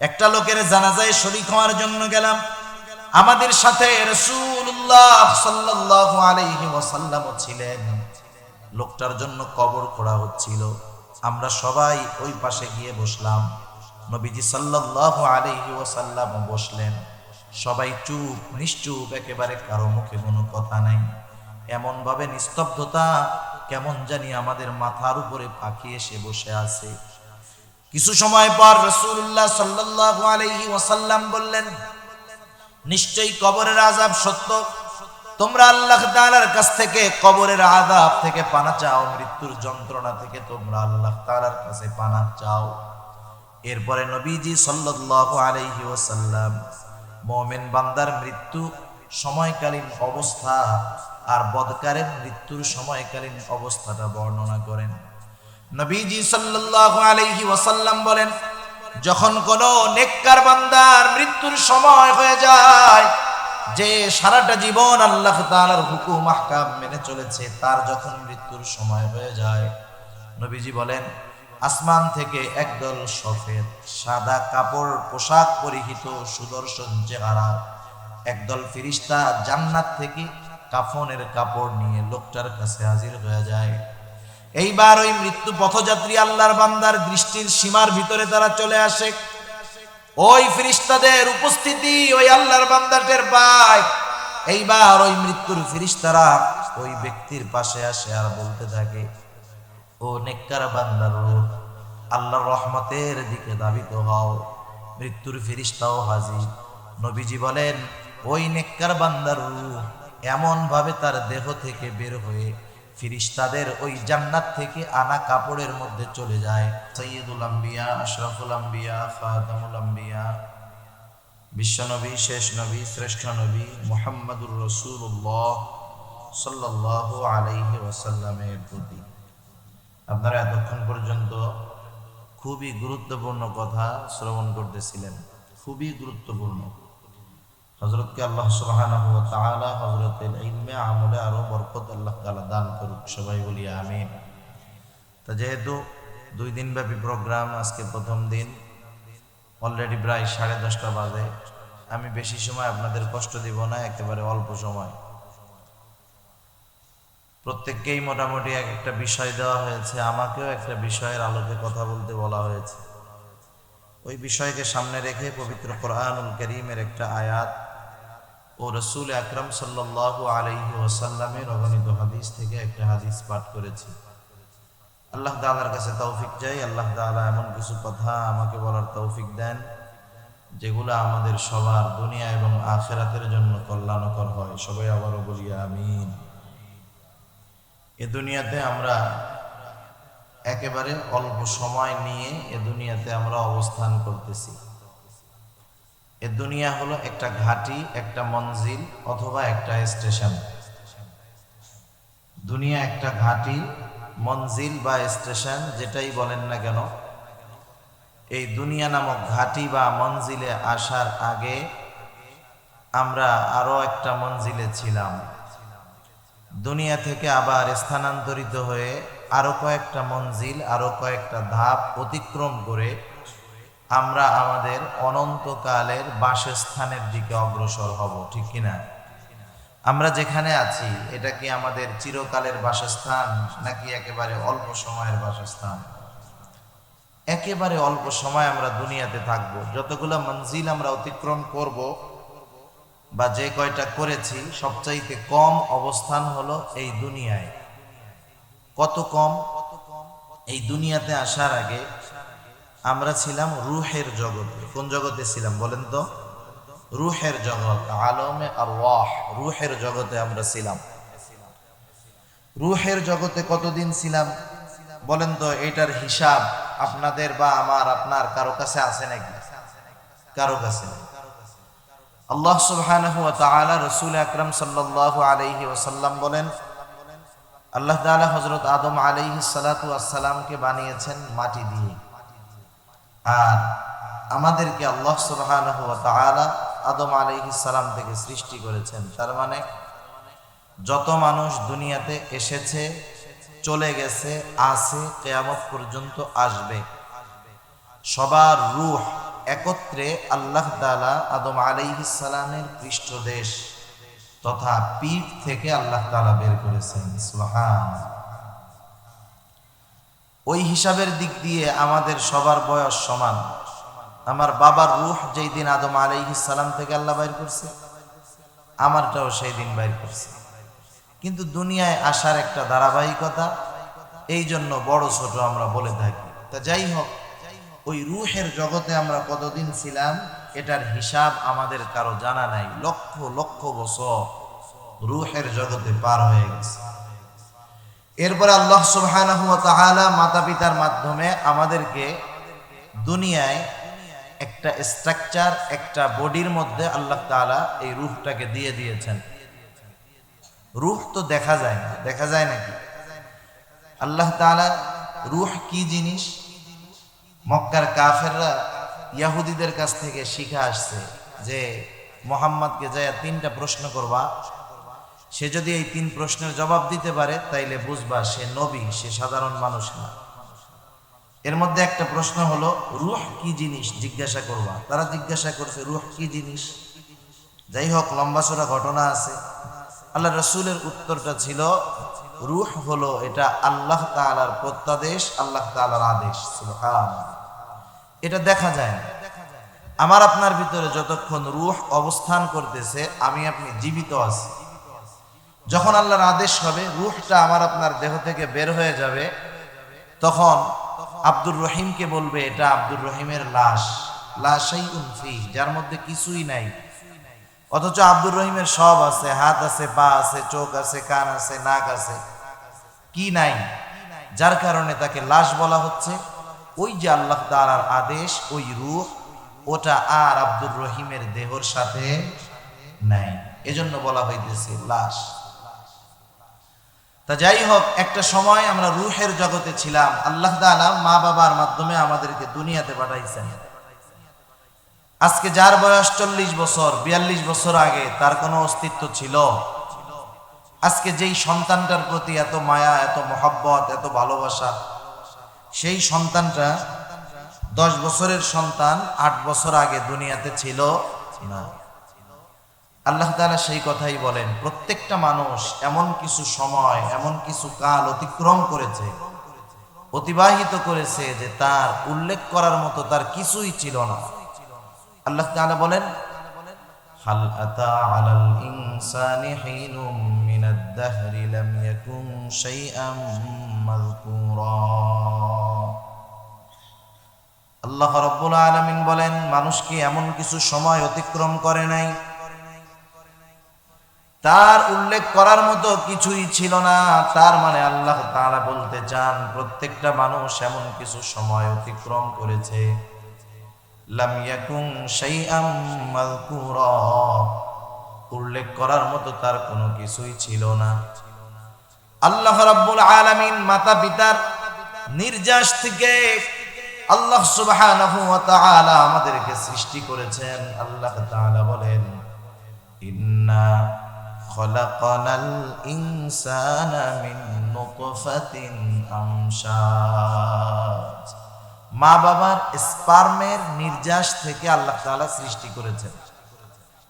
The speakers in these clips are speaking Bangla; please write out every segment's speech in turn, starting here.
একটা লোকের জানাজায় শরীক হওয়ার জন্য গেলাম। আমাদের সাথে রাসূলুল্লাহ সাল্লাল্লাহু আলাইহি ওয়াসাল্লাম ছিলেন। লোকটার জন্য কবর খোঁড়া হচ্ছিল। আমরা সবাই ওই পাশে গিয়ে বসলাম। নবীজি সাল্লাল্লাহু আলাইহি ওয়াসাল্লাম বসলেন। সবাই চুপ, নিশ্চুপ, একেবারে কারো মুখে কোনো কথা নাই। এমন ভাবে নিস্তব্ধতা, কেমন জানি আমাদের মাথার উপরে পাখি এসে বসে আছে। কিছু সময় পর রাসূলুল্লাহ সাল্লাল্লাহু আলাইহি ওয়াসাল্লাম বললেন, নিশ্চয়ই কবরের আযাব সত্য। তোমরা আল্লাহ তাআলার কাছ থেকে কবরের আযাব থেকে পানা চাও, মৃত্যুর যন্ত্রণা থেকে তোমরা আল্লাহ তাআলার কাছে পানা চাও। এরপরে নবীজি সাল্লাল্লাহু আলাইহি ওয়াসাল্লাম মুমিন বান্দার মৃত্যু সময়কালীন অবস্থা আর বদকারের মৃত্যুর সময়কালীন অবস্থাটা বর্ণনা করেন। নবীজি সাল্লাল্লাহু আলাইহি ওয়াসাল্লাম বলেন, যখন কোনো নেককার বান্দার মৃত্যুর সময় হয়ে যায়, যে সারাটা জীবন আল্লাহ তাআলার হুকুম আহকাম মেনে চলেছে, তার যখন মৃত্যুর সময় হয়ে যায়, নবীজি বলেন আসমান থেকে একদল সফেদ সাদা কাপড় পোশাক পরিহিত সুদর্শন চেহারা একদল ফেরেশতা জান্নাত থেকে কাফনের কাপড় নিয়ে লোকটার কাছে হাজির হয়ে যায়। এইবার ওই মৃত্যু পথযাত্রী আল্লাহর বান্দার দৃষ্টির সীমার ভিতরে তারা চলে আসে। ওই ফেরেশতাদের উপস্থিতি ওই আল্লাহর বান্দার টের পায়। এইবার ওই মৃত্যুর ফেরেশতারা ওই ব্যক্তির পাশে আসে আর বলতে থাকে, ও নেককার বান্দার রূহ, আল্লাহর রহমতের দিকে ধাবিত হও। মৃত্যুর ফেরেশতাও হাজির। নবীজি বলেন, ওই নেককার বান্দার রূহ এমন ভাবে তার দেহ থেকে বের হয়ে ফেরেশতাদের ওই জান্নাত থেকে আনা কাপড়ের মধ্যে চলে যায়। সাইয়্যিদুল আম্বিয়া, আশরাফুল আম্বিয়া, খাতামুল আম্বিয়া, বিশ্বনবী, শেষ নবী, শ্রেষ্ঠ নবী মুহাম্মদুর রাসূলুল্লাহ সাল্লাল্লাহু আলাইহি ওয়াসাল্লামের প্রতি। আপনারা এতক্ষণ পর্যন্ত খুবই গুরুত্বপূর্ণ কথা শ্রবণ করতেছিলেন, খুবই গুরুত্বপূর্ণ। হযরতকে আল্লাহ সুবহানাহু ওয়া তাআলা হযরতের ইলমে আমলে আরো বরকত আল্লাহ তাআলা দান করুক, সবাই বলি আমিন। তা যেহেতু 2 দিন ব্যাপী প্রোগ্রাম, আজকে প্রথম দিন, অলরেডি প্রায় 10:30 বাজে। আমি বেশি সময় আপনাদের কষ্ট দিব না, একেবারে অল্প সময়। প্রত্যেককেই মোটামুটি একটা বিষয় দেওয়া হয়েছে, আমাকেও একটা বিষয়ের আলোকে কথা বলতে বলা হয়েছে। ওই বিষয়কে সামনে রেখে পবিত্র কোরআনুল কারীমের একটা আয়াত ও রাসূল আকরাম সাল্লাল্লাহু আলাইহি ওয়াসাল্লামের অগণিত হাদিস থেকে একটা হাদিস পাঠ করেছি। আল্লাহ তাআলার কাছে তৌফিক চাই, আল্লাহ তাআলা এমন কিছু কথা আমাকে বলার তৌফিক দেন যেগুলো আমাদের সবার দুনিয়া এবং আখিরাতের জন্য কল্যাণকর হয়। সবাই আবারও বলি আমিন। এ দুনিয়াতে আমরা একেবারে অল্প সময় নিয়ে এ দুনিয়াতে আমরা অবস্থান করতেছি। এ দুনিয়া হলো একটা ঘাঁটি, একটা মঞ্জিল অথবা একটা স্টেশন। দুনিয়া একটা ঘাঁটি, মঞ্জিল বা স্টেশন, যেটাই বলেন না কেন, এই দুনিয়া নামক ঘাঁটি বা মঞ্জিলে আসার আগে আমরা আরো একটা মঞ্জিলে ছিলাম। দুনিয়া থেকে আবার স্থানান্তরিত হয়ে আরো কয়েকটা মঞ্জিল, আরো কয়েকটা ধাপ অতিক্রম করে আমরা আমাদের অনন্তকালের বাসস্থানের দিকে অগ্রসর হব, ঠিক কিনা? আমরা যেখানে আছি এটা কি আমাদের চিরকালের বাসস্থান নাকি একেবারে অল্প সময়ের বাসস্থান? একেবারে অল্প সময় আমরা দুনিয়াতে থাকবো। যতগুলো মঞ্জিল আমরা অতিক্রম করব বা যে কয়টা করেছি, সবচাইতে কম অবস্থান হলো এই দুনিয়ায়। কত কম? এই দুনিয়াতে আসার আগে আমরা ছিলাম রূহের জগতে। কোন জগতে ছিলাম বলেন তো? রূহের জগৎ, আলমে আরওয়াহ, রূহের জগতে আমরা ছিলাম। রূহের জগতে কতদিন ছিলাম বলেন তো? এটার হিসাব আপনাদের বা আমার, আপনার কারো কাছে আছে নাকি? কারো কাছে নেই। আল্লাহ সুবহানাহু ওয়া তাআলা রাসূল আকরাম সাল্লাল্লাহু আলাইহি ওয়াসাল্লাম বলেন, আল্লাহ তাআলা হযরত আদম আলাইহিস সালাতু ওয়াস সালামকে বানিয়েছেন মাটি দিয়ে, আর আমাদেরকে আল্লাহ সুবহানাহু ওয়া তাআলা আদম আলাইহিস সালাম থেকে সৃষ্টি করেছেন। তার মানে যত মানুষ দুনিয়াতে এসেছে, চলে গেছে, আছে, কিয়ামত পর্যন্ত আসবে, সবার রূহ একত্রে আল্লাহ তাআলা আদম আলাইহিস সালামের পৃষ্ঠদেশ তথা পিঠ থেকে আল্লাহ তাআলা বের করেছেন। সুবহানাল্লাহ। ওই হিসাবের দিক দিয়ে আমাদের সবার বয়স সমান। আমার বাবার রূহ যেই দিন আদম আলাইহিস সালাম থেকে আল্লাহ বাইর করছে, আমারটাও সেই দিন বাইর করছে। কিন্তু দুনিয়ায় আসার একটা ধারাবাহিকতা, এই জন্য বড় ছোট আমরা বলে থাকি। তা যাই হোক, ওই রূহের জগতে আমরা কতদিন ছিলাম এটার হিসাব আমাদের কারো জানা নাই। লক্ষ লক্ষ বছর রূহের জগতে পার হয়ে গেছে। এরপরে আল্লাহ সুবহানাহু ওয়া তাআলা মাতা পিতার মাধ্যমে আমাদেরকে দুনিয়ায় একটা স্ট্রাকচার, একটা বডির মধ্যে আল্লাহ তাআলা এই রূহটাকে দিয়ে দিয়েছেন। রূহ তো দেখা যায় না, দেখা যায় নাকি? আল্লাহ তাআলা রূহ কি জিনিস মক্কার কাফেররা ইহুদিদের কাছ থেকে শিখে আসছে যে মুহাম্মদকে যায় 3টা প্রশ্ন করবা, সে যদি এই 3 প্রশ্নের জবাব দিতে পারে তাইলে বুঝবা সে নবী, সে সাধারণ মানুষ না। এর মধ্যে একটা প্রশ্ন হলো রূহ কি জিনিস জিজ্ঞাসা করবা। তারা জিজ্ঞাসা করছে রূহ কি জিনিস। যাই হোক, লম্বা চড়া ঘটনা আছে। আল্লাহ রাসূলের উত্তরটা ছিল রূহ হলো এটা আল্লাহ তাআলার প্রত্যাদেশ, আল্লাহ তাআলার আদেশ। সুবহানাল্লাহ। এটা দেখা যায় না। আমার আপনার ভিতরে যতক্ষণ রূহ অবস্থান করতেছে, আমি আপনি জীবিত আছি। যখন আল্লাহর আদেশ হবে রূহটা আমার আপনার দেহ থেকে বের হয়ে যাবে, তখন আব্দুর রহিমকে বলবে এটা আব্দুর রহিমের লাশ, লা শাইউন ফি, যার মধ্যে কিছুই নাই। অথচ আব্দুর রহিমের সব আছে, হাত আছে, পা আছে, চোখ আছে, কান আছে, নাক আছে, কি নাই? যার কারণে তাকে লাশ বলা হচ্ছে। ওই যে আল্লাহ তাআলার আদেশ, ওই রূহ ওটা আর আব্দুর রহিমের দেহর সাথে নাই, এজন্য বলা হইতেছে লাশ। তা যাই হোক, একটা সময় আমরা রূহের জগতে ছিলাম। আল্লাহ তাআলা মা বাবার মাধ্যমে আমাদেরকে দুনিয়াতে পাঠাইছেন। আজকে যার বয়স 40 বছর 42 বছর আগে তার কোনো অস্তিত্ব ছিল? আজকে যেই সন্তানটার প্রতি এত মায়া, এত মহব্বত, এত ভালোবাসা, সেই সন্তানটা 10 বছরের সন্তান 8 বছর আগে দুনিয়াতে ছিল না। আল্লাহ তাআলা সেই কথাই বলেন, প্রত্যেকটা মানুষ এমন কিছু সময়, এমন কিছু কাল অতিক্রম করেছে, অতিবাহিত করেছে যে তার উল্লেখ করার মতো তার কিছুই ছিল না। আল্লাহ তাআলা বলেন, হাল আতা আলাল ইনসানি হিনুম মিনাদ দাহরি লাম ইয়াকুন শাইআম মাযকুরা। আল্লাহ রাব্বুল আলামিন বলেন, মানুষ কি এমন কিছু সময় অতিক্রম করে নাই তার উল্লেখ করার মতো কিছুই ছিল না? তার মানে আল্লাহ তাআলা বলতে চান প্রত্যেকটা মানুষ এমন কিছু সময় অতিক্রম করেছে, লাম ইয়াকুন শাইআম মাযকুরা, উল্লেখ করার মতো তার কোনো কিছুই ছিল না। আল্লাহ রাব্বুল আলামিন মাতা পিতার নির্যাস থেকে আল্লাহ সুবহানাহু ওয়া তাআলা আমাদেরকে সৃষ্টি করেছেন। আল্লাহ তাআলা বলেন, ইন্না খলাকনাল ইনসানা মিন নুতফাতিন আমশাজ। মা বাবার স্পার্মের নির্যাস থেকে আল্লাহ তাআলা সৃষ্টি করেছেন।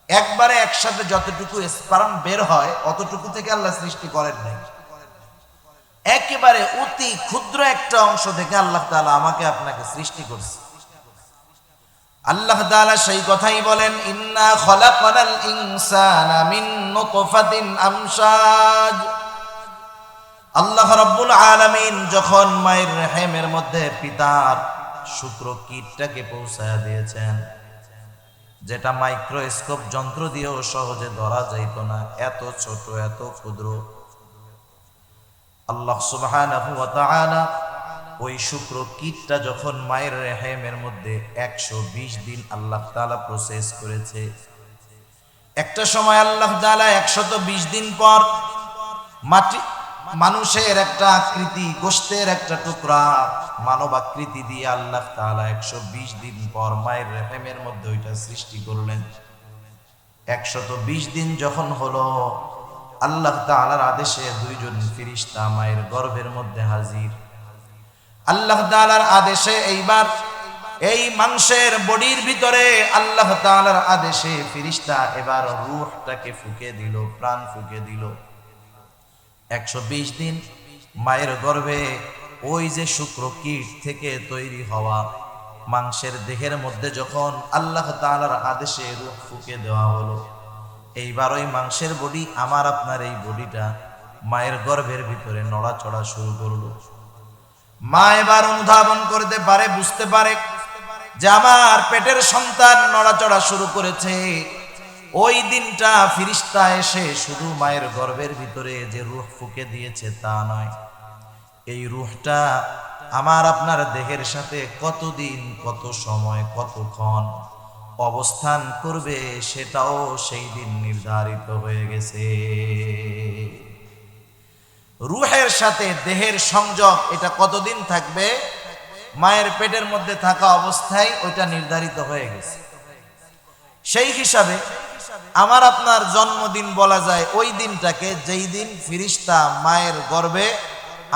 একবারে একসাথে যতটুকু স্পার্ম বের হয় অতটুকু থেকে আল্লাহ সৃষ্টি করেন নাই। একেবারে অতি ক্ষুদ্র একটা অংশ থেকে আল্লাহ তাআলা আমাকে আপনাকে সৃষ্টি করেছে। আল্লাহ তাআলা সেই কথাই বলেন, ইন্না খলাকনাল ইনসানা মিন নুতফাতিন আমশাজ। আল্লাহ রাব্বুল আলামিন যখন মায়ের রেহেমের মধ্যে পিতার শুক্রকীটটাকে পৌঁছায়া দিয়েছেন, যেটা মাইক্রোস্কোপ যন্ত্র দিয়েও সহজে ধরা যাইত না, এত ছোট, এত ক্ষুদ্র। আল্লাহ সুবহানাহু ওয়া তাআলা ওই শুক্রকীটটা যখন মায়ের রেহেমের মধ্যে 120 দিন আল্লাহ তাআলা প্রসেস করেছে, একটা সময় আল্লাহ তাআলা 120 দিন পর মানুষের একটা আকৃতি, গোশতের একটা টুকরা মানব আকৃতি দিয়ে আল্লাহ তাআলা 120 দিন পর মায়ের রেহেমের মধ্যে ওইটা সৃষ্টি করলেন। 120 দিন যখন হলো, আল্লাহ তাআলার আদেশে 2 জন ফেরেশতা মায়ের গর্ভের মধ্যে হাজির। আল্লাহ তাআলার আদেশে এইবার এই মাংসের বডির ভিতরে আল্লাহ তাআলার আদেশে ফেরেশতা এবার রূহটাকে ফুঁকে দিল, প্রাণ ফুঁকে দিল। 120 দিন মায়ের গর্ভে ওই যে শুক্রকীট থেকে তৈরি হওয়া মাংসের দেহের মধ্যে যখন আল্লাহ তাআলার আদেশে রূহ ফুঁকে দেওয়া হলো, এইবার ওই মাংসের বডি, আমার আপনার এই বডিটা মায়ের গর্ভের ভিতরে নড়াচড়া শুরু করলো। মা এবার অনুধাবন করতে পারে, বুঝতে পারে যে আমার পেটের সন্তান নড়াচড়া শুরু করেছে। ওই দিনটা ফেরেশতা এসে শুধু মায়ের গর্ভের ভিতরে যে রূহ ফুঁকে দিয়েছে তা নয়, এই রূহটা আমার আপনার দেহের সাথে কতদিন, কত সময়, কতক্ষণ অবস্থান করবে সেটাও সেই দিন নির্ধারিত হয়ে গেছে। রূহের সাথে দেহের সংযোগ এটা কতদিন থাকবে, মায়ের পেটের মধ্যে থাকা অবস্থায় ওইটা নির্ধারিত হয়ে গেছে। সেই হিসাবে আমার আপনার জন্মদিন বলা যায় ওই দিনটাকে, যেই দিন ফেরেশতা মায়ের গর্ভে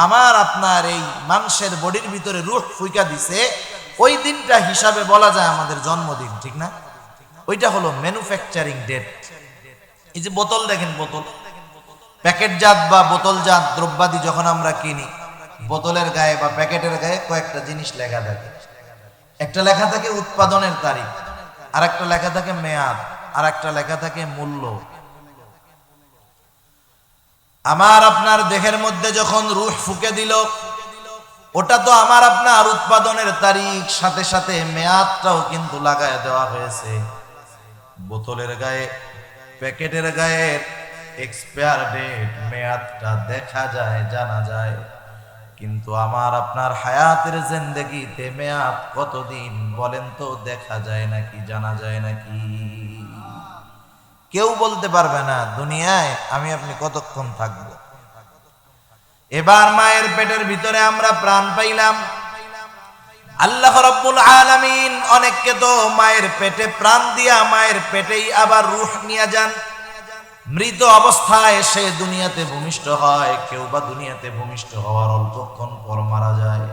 আমার আপনার এই মাংসের বডির ভিতরে রূহ ফুঁকা দিছে, ওই দিনটা হিসাবে বলা যায় আমাদের জন্মদিন, ঠিক না? ওইটা হলো ম্যানুফ্যাকচারিং ডেট। এই যে বোতল দেখেন, বোতল প্যাকেটজাত বা বোতলজাত দ্রব্যাদি যখন আমরা কিনি, বোতলের গায়ে বা প্যাকেটের গায়ে কয়েকটা জিনিস লেখা থাকে। একটা লেখা থাকে উৎপাদনের তারিখ, আর একটা লেখা থাকে মেয়াদ, আর একটা লেখা থাকে মূল্য। আমার আপনার দেহের মধ্যে যখন রূহ ফুঁকে দিল, ওটা তো আমার আপনার উৎপাদনের তারিখ, সাথে সাথে মেয়াদটাও কিন্তু লাগায় দেওয়া হয়েছে। বোতলের গায়ে, প্যাকেটের গায়ে এক্সপায়ার ডেট, মেয়াদটা দেখা যায়, জানা যায়, কিন্তু আমার আপনার হায়াতের জিন্দেগিতে মেয়াদ কতদিন বলেন তো? দেখা যায় নাকি, জানা যায় নাকি? কেউ বলতে পারবে না দুনিয়ায় আমি আপনি কতক্ষণ থাকবো। এবার মায়ের পেটের ভিতরে আমরা প্রাণ পাইলাম। আল্লাহ রাব্বুল আলামিন অনেককে তো মায়ের পেটে প্রাণ দিয়া মায়ের পেটেই আবার রূহ নিয়ে যান। মৃত অবস্থায় সে দুনিয়াতে ভূমিষ্ঠ হয়, কেউ বা দুনিয়াতে ভূমিষ্ঠ হওয়ার অল্পক্ষণ পর মারা যায়।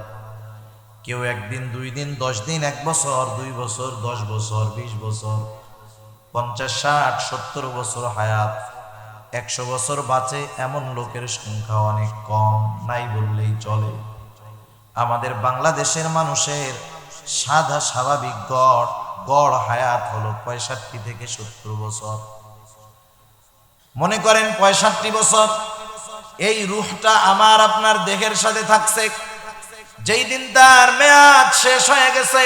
কেউ একদিন, 2 দিন, 10 দিন, 1 বছর, 2 বছর, 10 বছর, 20 বছর, 50, 60, 70 বছর হায়াত, 100 বছর বাঁচে, এমন লোকের সংখ্যা অনেক কম, নাই বললেই চলে। আমাদের বাংলাদেশের মানুষের সাদা স্বাভাবিক গড় হায়াত হলো 65 থেকে 70 বছর। মনে করেন 65 বছর এই রূহটা আমার আপনার দেহের সাথে থাকছে। যেই দিন তার মেয়াদ শেষ হয়ে গেছে,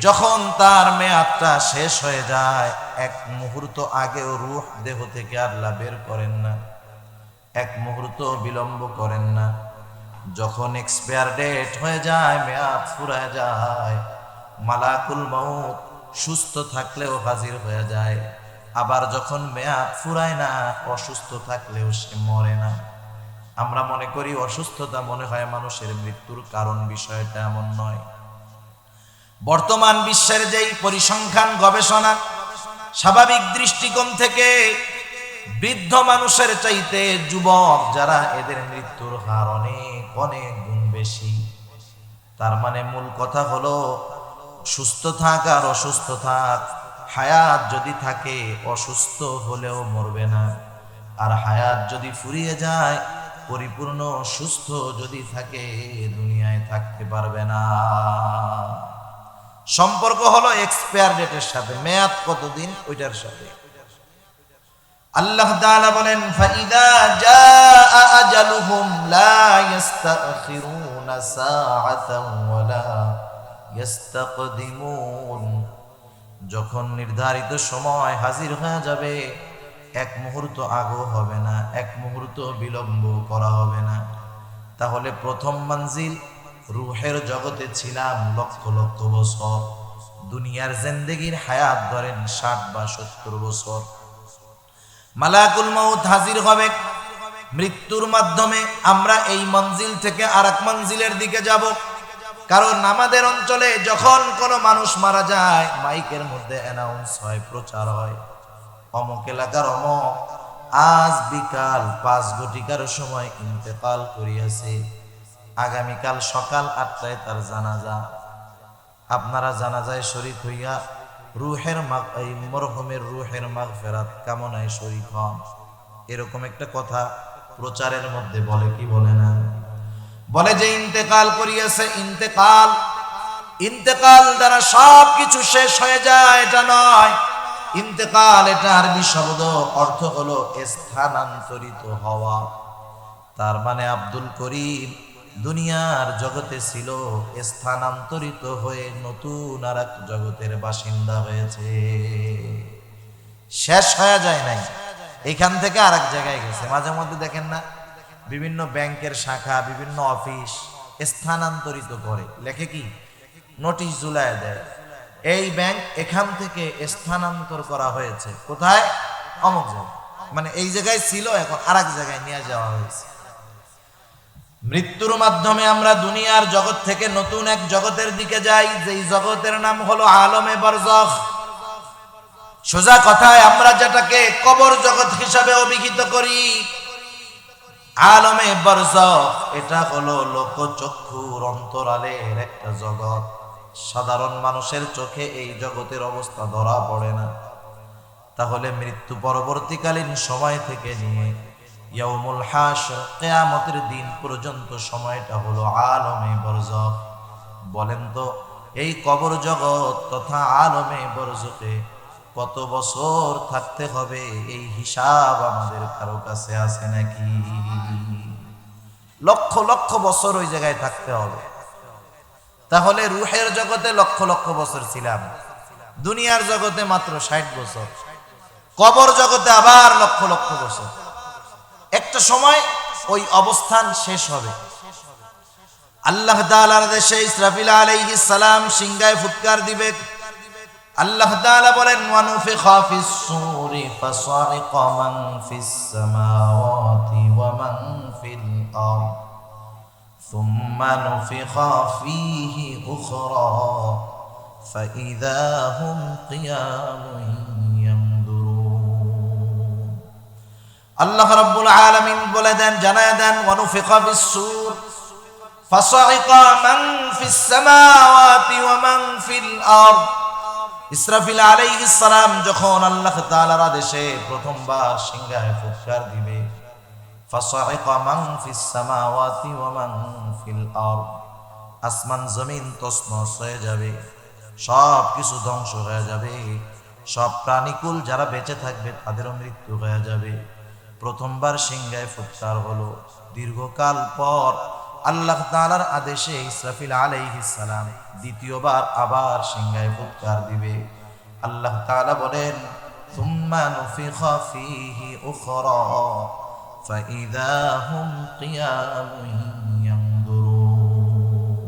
যখন তার মেয়াদটা শেষ হয়ে যায়, 1 মুহূর্ত আগেও রূহ দেহ থেকে আল্লাহ বের করেন না, 1 মুহূর্ত বিলম্ব করেন না। যখন এক্সপায়ার ডেট হয়ে যায়, মেয়াদ ফুরায় যায়, মালাকুল মউত সুস্থ থাকলেও হাজির হয়ে যায়। আবার যখন মেয়াদ ফুরায় না, অসুস্থ থাকলেও সে মরে না। আমরা মনে করি অসুস্থতা মনে হয় মানুষের মৃত্যুর কারণ, বিষয়টা এমন নয়। বর্তমান বিশ্বের যেই পরিসংখ্যান গবেষণা, স্বাভাবিক দৃষ্টিকোণ থেকে বৃদ্ধ মানুষের চাইতে যুবক যারা, এদের মৃত্যুর হার অনেক অনেক গুণ বেশি। তার মানে মূল কথা হলো সুস্থ থাক আর অসুস্থ থাক, হায়াত যদি থাকে অসুস্থ হলেও মরবে না, আর হায়াত যদি ফুরিয়ে যায়, পরিপূর্ণ সুস্থ যদি থাকে, দুনিয়ায় থাকতে পারবে না। সম্পর্ক হলো এক্সপায়ার ডেটের সাথে, মেয়াদ কতদিন ওইটার সাথে। আল্লাহ তাআলা বলেন, ফাইদা জাআ আজালুহুম লা ইস্তাখিরুনা সাআতান ওয়ালা ইস্তাকদিমুন। যখন নির্ধারিত সময় হাজির হয়ে যাবে, 1 মুহূর্ত আগেও হবে না, 1 মুহূর্ত বিলম্ব করা হবে না। তাহলে প্রথম মঞ্জিল রূহের জগতে ছিলাম লক্ষ লক্ষ বছর, দুনিয়ার জিন্দেগির হায়াত ধরেন 60 বা 70 বছর। মালাকুল মউত হাজির হবে, মৃত্যুর মাধ্যমে আমরা এই মঞ্জিল থেকে আরেক মঞ্জিলের দিকে যাব। কারণ আমাদের অঞ্চলে যখন কোনো মানুষ মারা যায়, মাইকের মধ্যে অ্যানাউন্স হয়, প্রচার হয়, অমুক এলাকার অমুক আজ বিকাল 5 ঘটিকার সময় ইন্তেকাল করিয়াছে, আগামীকাল সকাল 8টায় তার জানাজা। আপনারা জানাজায় শরীক হইয়া এই মরহুমের রুহের মাগফিরাত কামনায় শরীক হন, এরকম একটা কথা প্রচারের মধ্যে বলে কি বলে না? বলে যে ইন্তেকাল করিয়াছে, ইন্তেকাল দ্বারা সব কিছু শেষ হয়ে যায়, এটা নয়। ইন্তেকাল এটা আরবি শব্দ, অর্থ হলো স্থানান্তরিত হওয়া। তার মানে আব্দুল করিম দুনিয়ার জগতে ছিল, স্থানান্তরিত হয়ে নতুন আর এক জগতের বাসিন্দা হয়েছে। শেষ হয়ে যায় নাই, এখান থেকে আর এক জায়গায় গেছে। মাঝে মধ্যে দেখেন না, বিভিন্ন ব্যাংকের শাখা, বিভিন্ন অফিস স্থানান্তরিত করে, লেখে কি নোটিশ ঝুলায় দেয়, এই ব্যাংক এখান থেকে স্থানান্তর করা হয়েছে কোথায়, অমুক জায়গায়। মানে এই জায়গায় ছিল, এখন আর এক জায়গায় নিয়ে যাওয়া হয়েছে। মৃত্যুর মাধ্যমে আমরা দুনিয়ার জগৎ থেকে নতুন এক জগতের দিকে যাই, যেই জগতের নাম হলো আলমে বারজাখ। সোজা কথায় আমরা যেটাকে কবর জগৎ হিসাবে অভিহিত করি, আলমে বারজাখ এটা হলো লোকচক্ষুর অন্তরালের একটা জগৎ। সাধারণ মানুষের চোখে এই জগতের অবস্থা ধরা পড়ে না। তাহলে মৃত্যু পরবর্তীকালীন সময় থেকে নিয়ে ইয়াউমুল হাশর, কিয়ামতের দিন পর্যন্ত সময়টা হলো আলমে বারজাখ। বলেন তো এই কবর জগৎ তথা আলমে বারজাখে কত বছর থাকতে হবে, এই হিসাব আমাদের কারো কাছে আছে নাকি? লক্ষ লক্ষ বছর ওই জায়গায় থাকতে হবে। তাহলে রুহের জগতে লক্ষ লক্ষ বছর ছিলাম, দুনিয়ার জগতে মাত্র 60 বছর, কবর জগতে আবার লক্ষ লক্ষ বছর। একটা সময় ওই অবস্থান শেষ হবে। আল্লাহ তাআলার দেশে ইসরাফিল আলাইহিস সালাম সিংহায় ফুৎকার দিবে। আল্লাহ তাআলা বলেন, ওয়ানুফিখা ফিস সূরি ফাসাইকা মান ফিস সামাওয়াতি ওয়া মান ফিল আরদ সুম্মা নুফিখা ফীহি উখরা ফাইযা হুম কিয়ামুন ইয়ানদুরুন। আল্লাহ রাব্বুল আলামিন বলে দেন, জানায় দেন, ওয়ানুফিখা ফিস সূর ফাসাইকা মান ফিস সামাওয়াতি ওয়া মান ফিল আরদ। ইসরাফিল আলাইহিস সালাম যখন আল্লাহ তাআলার আদেশে প্রথমবার সিংহায় ফুৎকার দিবে, ফাসাইকা মান ফিস সামাওয়াতি ওয়া মান ফিল আরদ, আসমান জমিন তছনছ হয়ে যাবে, সব কিছু ধ্বংস হয়ে যাবে, সব প্রাণীকুল যারা বেঁচে থাকবে তাদেরও মৃত্যু হয়ে যাবে। প্রথমবার সিংহায় ফুৎকার হলো, দীর্ঘকাল পর আল্লাহ তাআলার আদেশে ইসরাফিল আলাইহিস সালাম দ্বিতীয়বার আবার সিংহায় ফুৎকার দিবে। আল্লাহ তাআলা বলেন, সুম্মা নুফিখা ফীহি উখরা ফাইযা হুম কিয়ামুন ইয়ানদুরুন।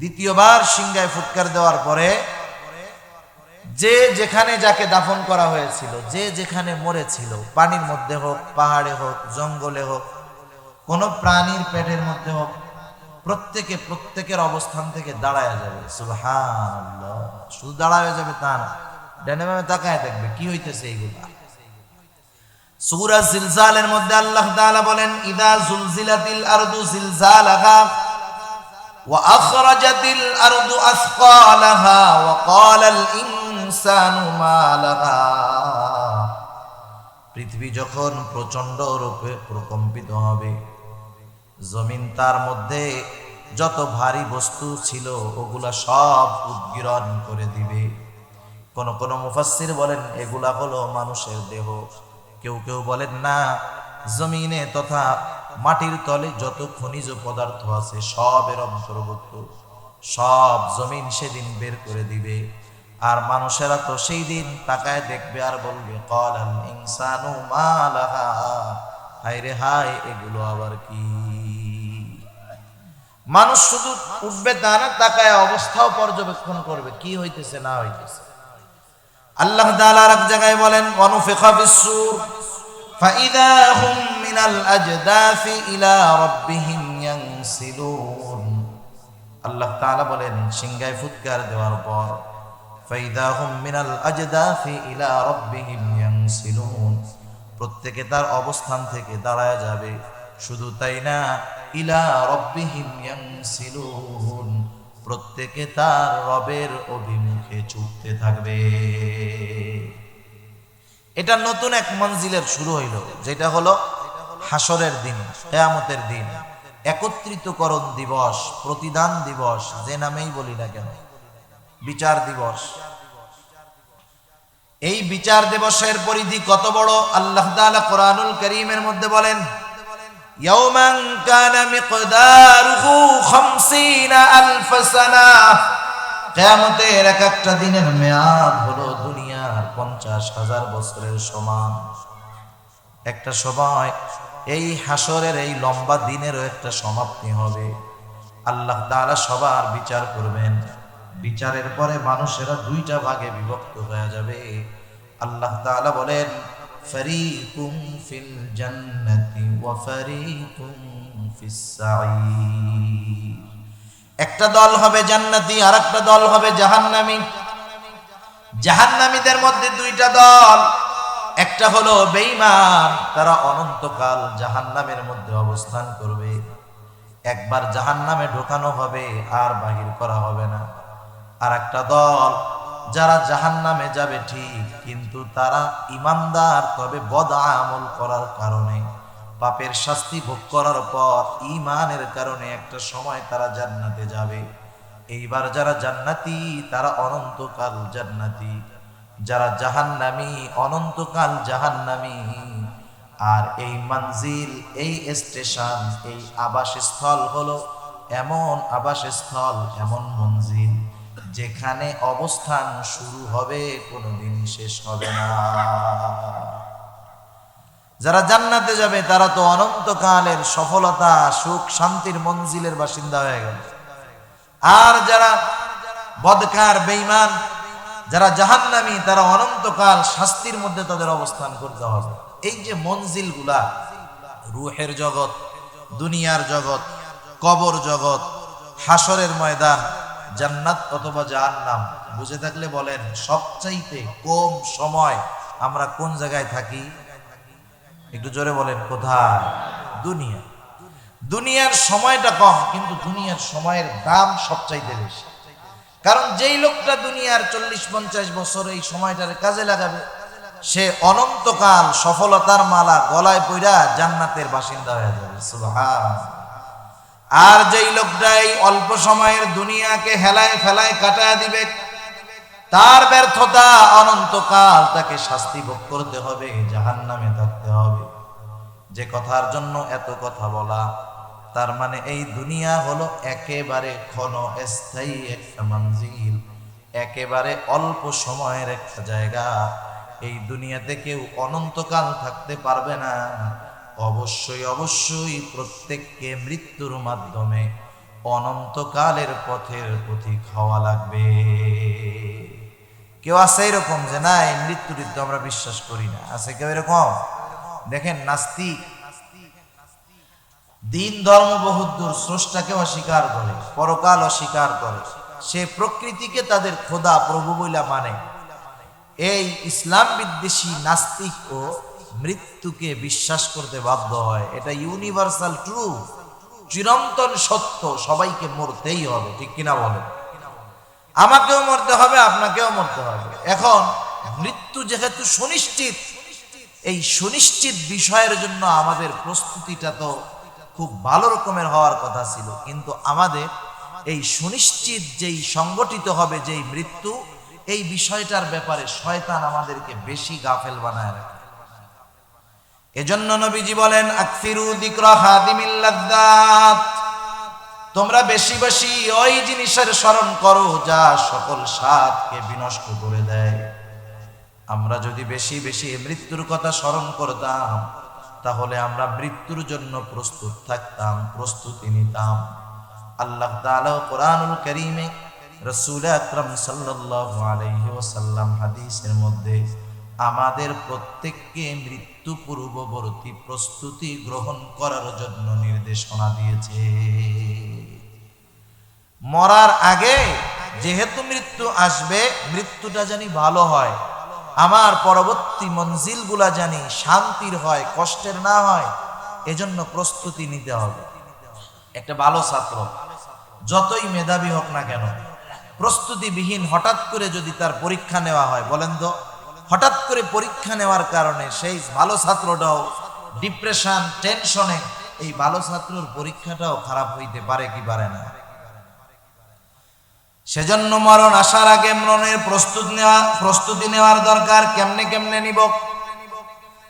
দ্বিতীয়বার সিংহায় ফুৎকার দেওয়ার পরে যে যেখানে যাকে দাফন করা হয়েছিল, যে যেখানে মরেছিল, পানির মধ্যে হোক, পাহাড়ে হোক, জঙ্গলে হোক, কোন প্রাণীর পেটের মধ্যে হোক, প্রত্যেকের অবস্থান থেকে দাঁড়ায় যাবে। সুবহানাল্লাহ, শুধু দাঁড়ায় যাবে তা না, ডানে বামে তাকায় দেখবে কি হইতেছে এইগুলা। সূরা জিলজালের মধ্যে আল্লাহ তাআলা বলেন, ইযা জুলজিলাতিল আরদু জিলজালাহা ওয়া আখরাজাতিল আরদু আসকালাহা ওয়া ক্বালাল ইনসানু মা লাহা। পৃথিবী যখন প্রচন্ড রূপে প্রকম্পিত হবে, জমিন তার মধ্যে যত ভারী বস্তু ছিল ওগুলা সব উদ্গীরণ করে দিবে। কোন কোন মুফাসসির বলেন এগুলা হলো মানুষের দেহ, কেউ কেউ বলেন না, জমিনে তথা মাটির তলে যত খনিজ পদার্থ আছে সবের অন্তর্ভুক্ত, সব জমিন সেদিন বের করে দিবে। আর মানুষেরা তো সেই দিন তাকায় দেখবে আর বলবে, ক্বালাল ইনসানু মা লাহা, হায় রে হায়, এগুলো আবার কি? মানুষ শুধু উঠবে তা না, তাকায় অবস্থাও পর্যবেক্ষণ করবে কি হইতেছে না হইতেছে। আল্লাহ তাআলা আর এক জায়গায় বলেন, ওয়ানুফিখা ফিস-সূর ফাইযা হুম মিনাল আজদাফি ইলা রাব্বিহিম ইয়ানসিলুন। আল্লাহ তাআলা বলেন, সিংহায় ফুৎকার দেওয়ার পর ফাইযা হুম মিনাল আজদাফি ইলা রাব্বিহিম ইয়ানসিলুন, প্রত্যেকে তার অবস্থান থেকে দাঁড়ায় যাবে। শুধু তাই না, ইলা রাব্বিহিম ইয়ানসিলুন, প্রত্যেকে তার রবের অভিমুখে ছুটতে থাকবে। এটা নতুন এক মঞ্জিলের শুরু হইল, যেটা হলো হাসরের দিন, কিয়ামতের দিন, একত্রিতকরণ দিবস, প্রতিদান দিবস, যে নামেই বলি না কেন, বিচার দিবস। এই বিচার দিবসের পরিধি কত বড় আল্লাহ তাআলা কোরআনুল কারীমের মধ্যে বলেন, ইয়াওমান কানা মিকদারুহু 50000 সানা। কিয়ামতের এক একটা দিনের মেয়াদ হলো দুনিয়ার 50,000 বছরের সমান। একটা সময় এই হাসরের এই লম্বা দিনেরও একটা সমাপ্তি হবে। আল্লাহ তাআলা সবার বিচার করবেন। বিচারের পরে মানুষেরা দুইটা ভাগে বিভক্ত হয়ে যাবে। আল্লাহ তাআলা বলেন, ফারীকুম ফিল জান্নাতি ওয়া ফারীকুম ফিস সাঈর। একটা দল হবে জান্নাতি, আর একটা দল হবে জাহান্নামী। জাহান্নামীদের মধ্যে দুইটা দল, একটা হলো বেঈমান, তারা অনন্তকাল জাহান্নামের মধ্যে অবস্থান করবে। একবার জাহান্নামে ঢোকানো হবে আর বাহির করা হবে না। আর একটা দল, যারা জাহান্নামে যাবে ঠিক, কিন্তু তারা ঈমানদার, তবে বদ আমল করার কারণে, পাপের শাস্তি ভোগ করার পর ঈমানের কারণে একটা সময় তারা জান্নাতে যাবে। এইবার যারা জান্নাতি তারা অনন্তকাল জান্নাতি, যারা জাহান্নামী অনন্তকাল জাহান্নামী। আর এই মঞ্জিল, এই স্টেশন, এই আবাসস্থল হলো এমন আবাসস্থল, এমন মঞ্জিল যেখানে অবস্থান শুরু হবে, কোনোদিন শেষ হবে না। যারা জান্নাতে যাবে তারা তো অনন্তকালের সফলতা, সুখ, শান্তির মঞ্জিলের বাসিন্দা হয়ে গেল। আর যারা বদকার, বেঈমান, যারা জাহান্নামী, তারা অনন্তকাল শাস্তির মধ্যে তাদের অবস্থান করতে হবে। এই যে মঞ্জিলগুলা, রূহের জগৎ, দুনিয়ার জগৎ, কবর জগৎ, হাসরের ময়দান, জান্নাত অথবা জাহান্নাম, বুঝে থাকলে বলেন সবচাইতে কম সময় আমরা কোন জায়গায় থাকি? একটু জোরে বলেন, কোথায়? দুনিয়া। দুনিয়ার সময়টা কম, কিন্তু দুনিয়ার সময়ের দাম সবচাইতে বেশি। কারণ যেই লোকটা দুনিয়ার 40-50 বছর এই সময়টার কাজে লাগাবে, সে অনন্তকাল সফলতার মালা গলায় পইরা জান্নাতের বাসিন্দা হয়ে যাবে। সুবহান। আর যেই লোকটা এই অল্প সময়ের দুনিয়াকে হেলায় ফেলায় কাটায় দিবে, তার ব্যর্থতা, অনন্তকাল তাকে শাস্তি ভোগ করতে হবে, জাহান্নামে থাকতে হবে। যে কথার জন্য এত কথা বলা, তার মানে এই দুনিয়া হলো একেবারে ক্ষণস্থায়ী একটা মঞ্জিল, একেবারে অল্প সময়ের একটা জায়গা। এই দুনিয়াতে কেউ অনন্তকাল থাকতে পারবে না। অবশ্যই অবশ্যই প্রত্যেককে মৃত্যুর মাধ্যমে অনন্তকালের পথের পথিক হওয়া লাগবে। কেউ আছে এরকম যে না, এই মৃত্যুর তো আমরা বিশ্বাস করি না? আছে কেউ এরকম? দেখেন, নাস্তিক, দিন ধর্ম বহুদূর, স্রষ্টাকে অস্বীকার করে, পরকাল অস্বীকার করে, সে প্রকৃতিকে তাদের খোদা, প্রভু বইলা মানে। এই ইসলাম বিদ্বেষী নাস্তিক ও মৃত্যুকে বিশ্বাস করতে বাধ্য হয়। এটা ইউনিভার্সাল ট্রু, চিরন্তন সত্য, সবাইকে মরতেই হবে। ঠিক কিনা বলেন? আমাকেও মরতে হবে, আপনাকেও মরতে হবে। এখন মৃত্যু যেহেতু সুনিশ্চিত, এই সুনিশ্চিত বিষয়ের জন্য আমাদের প্রস্তুতিটা তো খুব ভালো রকমের হওয়ার কথা ছিল, কিন্তু আমাদের এই সুনিশ্চিত যেই সংগঠিত হবে যেই মৃত্যু, এই বিষয়টার ব্যাপারে শয়তান আমাদেরকে বেশি গাফেল বানায় রাখে। এজন্য নবীজি বলেন, আকসিরু যিকরা হাদিমিল লাযযাত, তোমরা বেশি বেশি ওই জিনিসের স্মরণ করো যা সকল স্বাদকে বিনষ্ট করে দেয়। আমরা যদি বেশি বেশি মৃত্যুর কথা স্মরণ করতাম, তাহলে আমরা মৃত্যুর জন্য প্রস্তুত থাকতাম, প্রস্তুতি নিতাম। আল্লাহ তাআলা কোরআনুল কারীমে রাসূল আকরাম সাল্লাল্লাহু আলাইহি ওয়াসাল্লাম হাদিসের মধ্যে আমাদের প্রত্যেককে মৃত্যু পূর্ববর্তী প্রস্তুতি গ্রহণ করার জন্য নির্দেশনা দিয়েছে। মরার আগে যেহেতু মৃত্যু আসবে, মৃত্যুটা জানি ভালো হয়, আমার পরবর্তী মঞ্জিলগুলা জানি শান্তির হয়, কষ্টের না হয়, এজন্য প্রস্তুতি নিতে হবে। একটা ভালো ছাত্র যতই মেধাবী হোক না কেন, প্রস্তুতিবিহীন হঠাৎ করে যদি তার পরীক্ষা নেওয়া হয়, বলেন তো হঠাৎ করে পরীক্ষা নেওয়ার কারণে সেই ভালো ছাত্রটাও ডিপ্রেশন টেনশনে, এই ভালো ছাত্রর পরীক্ষাটাও খারাপ হইতে পারে কি পারে না? সেজন্য মরণ আসার আগে মরণের প্রস্তুতি নেওয়ার দরকার। কেমনে কেমনে নিব?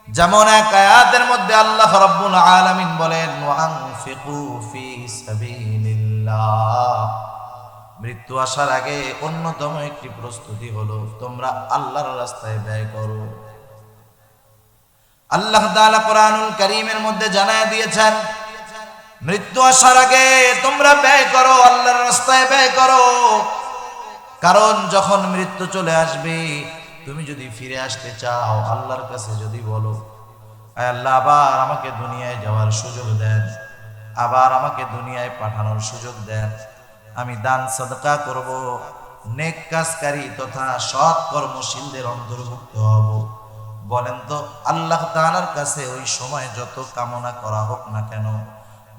যেমন এক আয়াতের মধ্যে আল্লাহ রাব্বুল আলামিন বলেন, ওয়ানফিকু ফি সাবিলিল্লাহ, মৃত্যু আসার আগে অন্যতম একটি প্রস্তুতি হলো তোমরা আল্লাহর রাস্তায় ব্যয় করো। আল্লাহ তাআলা কোরআনুল কারীমের মধ্যে জানায় দিয়েছেন, মৃত্যু আসার আগে তোমরা ব্যয় করো, আল্লাহর রাস্তায় ব্যয় করো। কারণ যখন মৃত্যু চলে আসবে, তুমি যদি ফিরে আসতে চাও, আল্লাহর কাছে যদি বলো, আয় আল্লাহ আবার আমাকে দুনিয়ায় যাওয়ার সুযোগ দেন, আবার আমাকে দুনিয়ায় পাঠানোর সুযোগ দেন, আমি দান সাদকা করব, নেক কাজকারী তথা সৎ কর্মশীলদের অন্তর্ভুক্ত হব। বলেন তো আল্লাহ তাআলার কাছে ওই সময় যত কামনা করা হোক না কেন,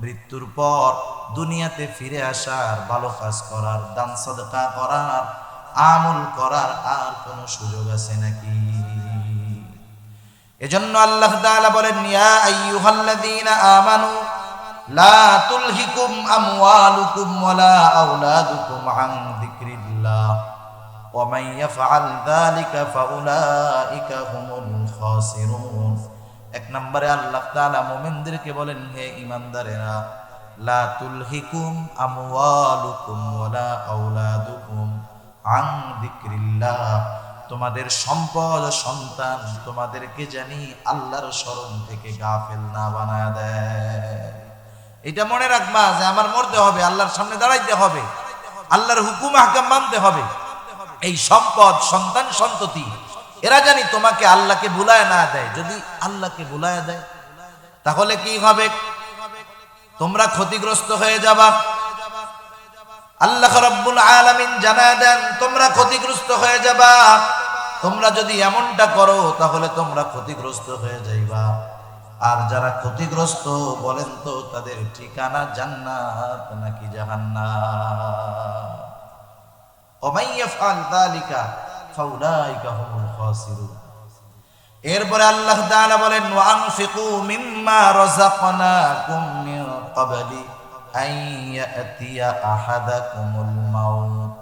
মৃত্যুর পর দুনিয়াতে ফিরে আসার, ভালো কাজ করার, দান সাদকা করার, আমল করার আর কোনো সুযোগ আছে নাকি? এজন্য আল্লাহ তাআলা বলেন, ইয়া আইয়ুহাল্লাযীনা আমানু লা তুলহিকুম আমওয়ালুকুম ওয়ালা আওলাদুকুম আন যিকরিল্লাহ ওয়া মান ইয়াফআল যালিকা ফাউলাইকা হুমুল খাসিরুন। এক নম্বরে আল্লাহ তাআলা মুমিনদেরকে বলেন, হে ঈমানদারেরা, লা তুলহিকুম আমওয়ালুকুম ওয়ালা আওলাদুকুম আন যিকরিল্লাহ, তোমাদের সম্পদ সন্তান তোমাদেরকে জানি আল্লাহর স্মরণ থেকে গাফেল না বানায় দেয়। এটা মনে রাখবা যে আমার মরতে হবে, আল্লাহর সামনে দাঁড়াইতে হবে, আল্লাহর হুকুম আহকাম মানতে হবে। এই সম্পদ সন্তান সন্ততি এরা জানি তোমাকে আল্লাহকে ভুলায় না দেয়। যদি আল্লাহকে ভুলায় দেয় তাহলে কি হবে? তোমরা ক্ষতিগ্রস্ত হয়ে যাবা। আল্লাহ রাব্বুল আলামিন জানায় দেন, তোমরা ক্ষতিগ্রস্ত হয়ে যাবা। তোমরা যদি এমনটা করো তাহলে তোমরা ক্ষতিগ্রস্ত হয়ে যাইবা। আর যারা ক্ষতিগ্রস্ত, বলেন তো তাদের ঠিকানা জান্নাত নাকি জাহান্নাম? ওমাই ইয়াফআল যালিকা ফাউলাইকা হুমুল খাসিরুন। এরপরে আল্লাহ তাআলা বলেন, ওয়ানফিকু মিম্মা রাযাকনাকুম মিন ক্বাবলি আন ইয়াতিয়া আহাদাকুমুল মাউত,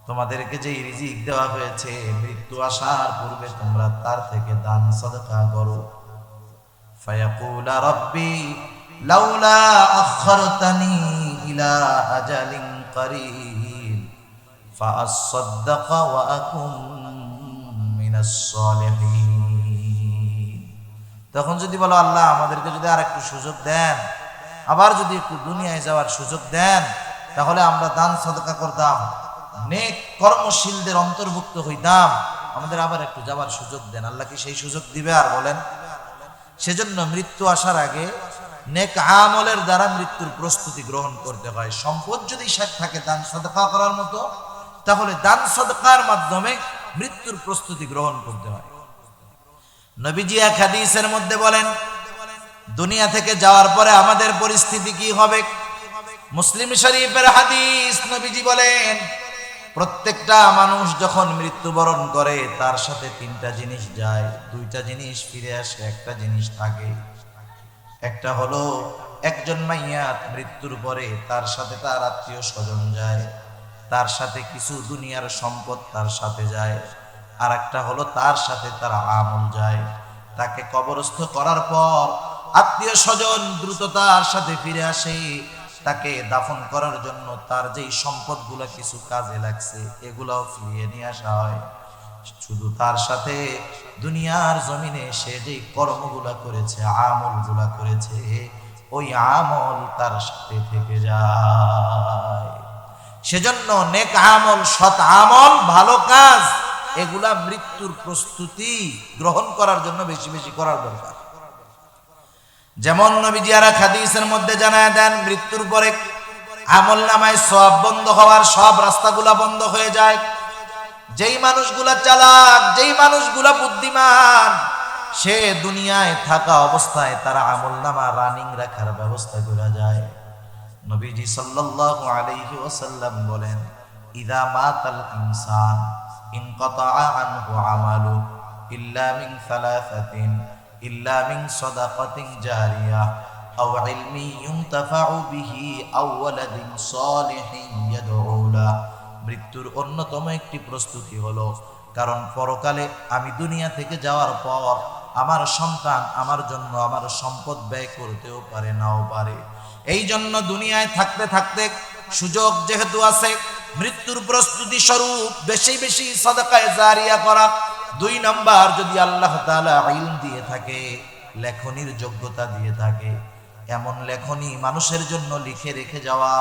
তোমাদেরকে যে রিজিক দেওয়া হয়েছে মৃত্যু আসার পূর্বে তোমরা তার থেকে দান সাদকা করো। ফায়াকুলা রাব্বি লাউলা আখখারতানি ইলা আজালিন করিব ফাআসাদদাকা ওয়া আকুম মিনাস সালিহিন। তখন যদি বলো, আল্লাহ আমাদেরকে যদি আর একটু সুযোগ দেন, আবার যদি একটু দুনিয়ায় যাওয়ার সুযোগ দেন, তাহলে আমরা দান সাদকা করতাম, নেক কর্মশীলদের অন্তর্ভুক্ত হইতাম, আমাদের আবার একটু যাওয়ার সুযোগ দেন। আল্লাহ কি সেই সুযোগ দিবে? আর বলেন। সেজন্য মৃত্যু আসার আগে নেক আমলের দ্বারা মৃত্যুর প্রস্তুতি গ্রহণ করতে হয়। সম্পদ যদি থাকে দান সাদকা করার মতো, তাহলে দান সাদকার মাধ্যমে মৃত্যুর প্রস্তুতি গ্রহণ করতে হয়। নবীজি এক হাদিসের মধ্যে বলেন, দুনিয়া থেকে যাওয়ার পরে আমাদের পরিস্থিতি কি হবে? মুসলিম শরীফের হাদিস, নবীজি বলেন, প্রত্যেকটা মানুষ যখন মৃত্যুবরণ করে তার সাথে তিনটা জিনিস যায়, দুইটা জিনিস ফিরে আসে, একটা জিনিস থাকে। একটা হলো একজন মাইয়াত মৃত্যুর পরে তার সাথে তার আত্মীয় স্বজন যায়, তার সাথে কিছু দুনিয়ার সম্পদ তার সাথে যায়। আর একটা হলো তার সাথে তার আমল যায়। তাকে কবরস্থ করার পর আত্মীয় স্বজন দ্রুত তার সাথে ফিরে আসে, তাকে দাফন করার জন্য তার যেই সম্পদগুলো কিছু কাজে লাগছে এগুলাও ফিরিয়ে নিয়ে আসা হয়। শুধু তার সাথে দুনিয়ার জমিনে সে যেই কর্মগুলা করেছে, আমলগুলা করেছে, ওই আমল তার সাথে থেকে যায়। সেজন্য নেক আমল, সৎ আমল, ভালো কাজ, এগুলা মৃত্যুর প্রস্তুতি গ্রহণ করার জন্য বেশি বেশি করার দরকার। যেমন নবীজি আর হাদিসের মধ্যে জানায় দেন, মৃত্যুর পরে আমলনামায় সওয়াব বন্ধ হওয়ার সব রাস্তাগুলা বন্ধ হয়ে যায়। যেই মানুষগুলা চালাক, যেই মানুষগুলা বুদ্ধিমান, সে দুনিয়ায় থাকা অবস্থায় তারা আমলনামা রানিং রাখার ব্যবস্থা করা যায়। নবীজি সাল্লাল্লাহু আলাইহি ওয়াসাল্লাম বলেন, ইযা মাতাল ইনসান ইনকাতাআ আনহু আমালু ইল্লা মিন সালাসাতিন ইল্লা মিন সাদাকাতিন জারিয়াহ আও ইলমি ইউনতাফাউ বিহি আও ওয়ালাদিন সালিহিন ইয়াদউ লাহু। মৃত্যুর অন্যতম একটি প্রস্তুতি হলো, কারণ পরকালে আমি দুনিয়া থেকে যাওয়ার পর আমার সন্তান আমার জন্য আমার সম্পদ ব্যয় করতেও পারে, নাও পারে। এই জন্য দুনিয়ায় থাকতে থাকতে সুযোগ যেহেতু আছে, মৃত্যুর প্রস্তুতি স্বরূপ বেশি বেশি সাদাকায়ে জারিয়া করা। 2 নাম্বার, যদি আল্লাহ তাআলা ইলম দিয়ে থাকে, লেখনির যোগ্যতা দিয়ে থাকে, এমন লেখনী মানুষের জন্য লিখে রেখে যাওয়া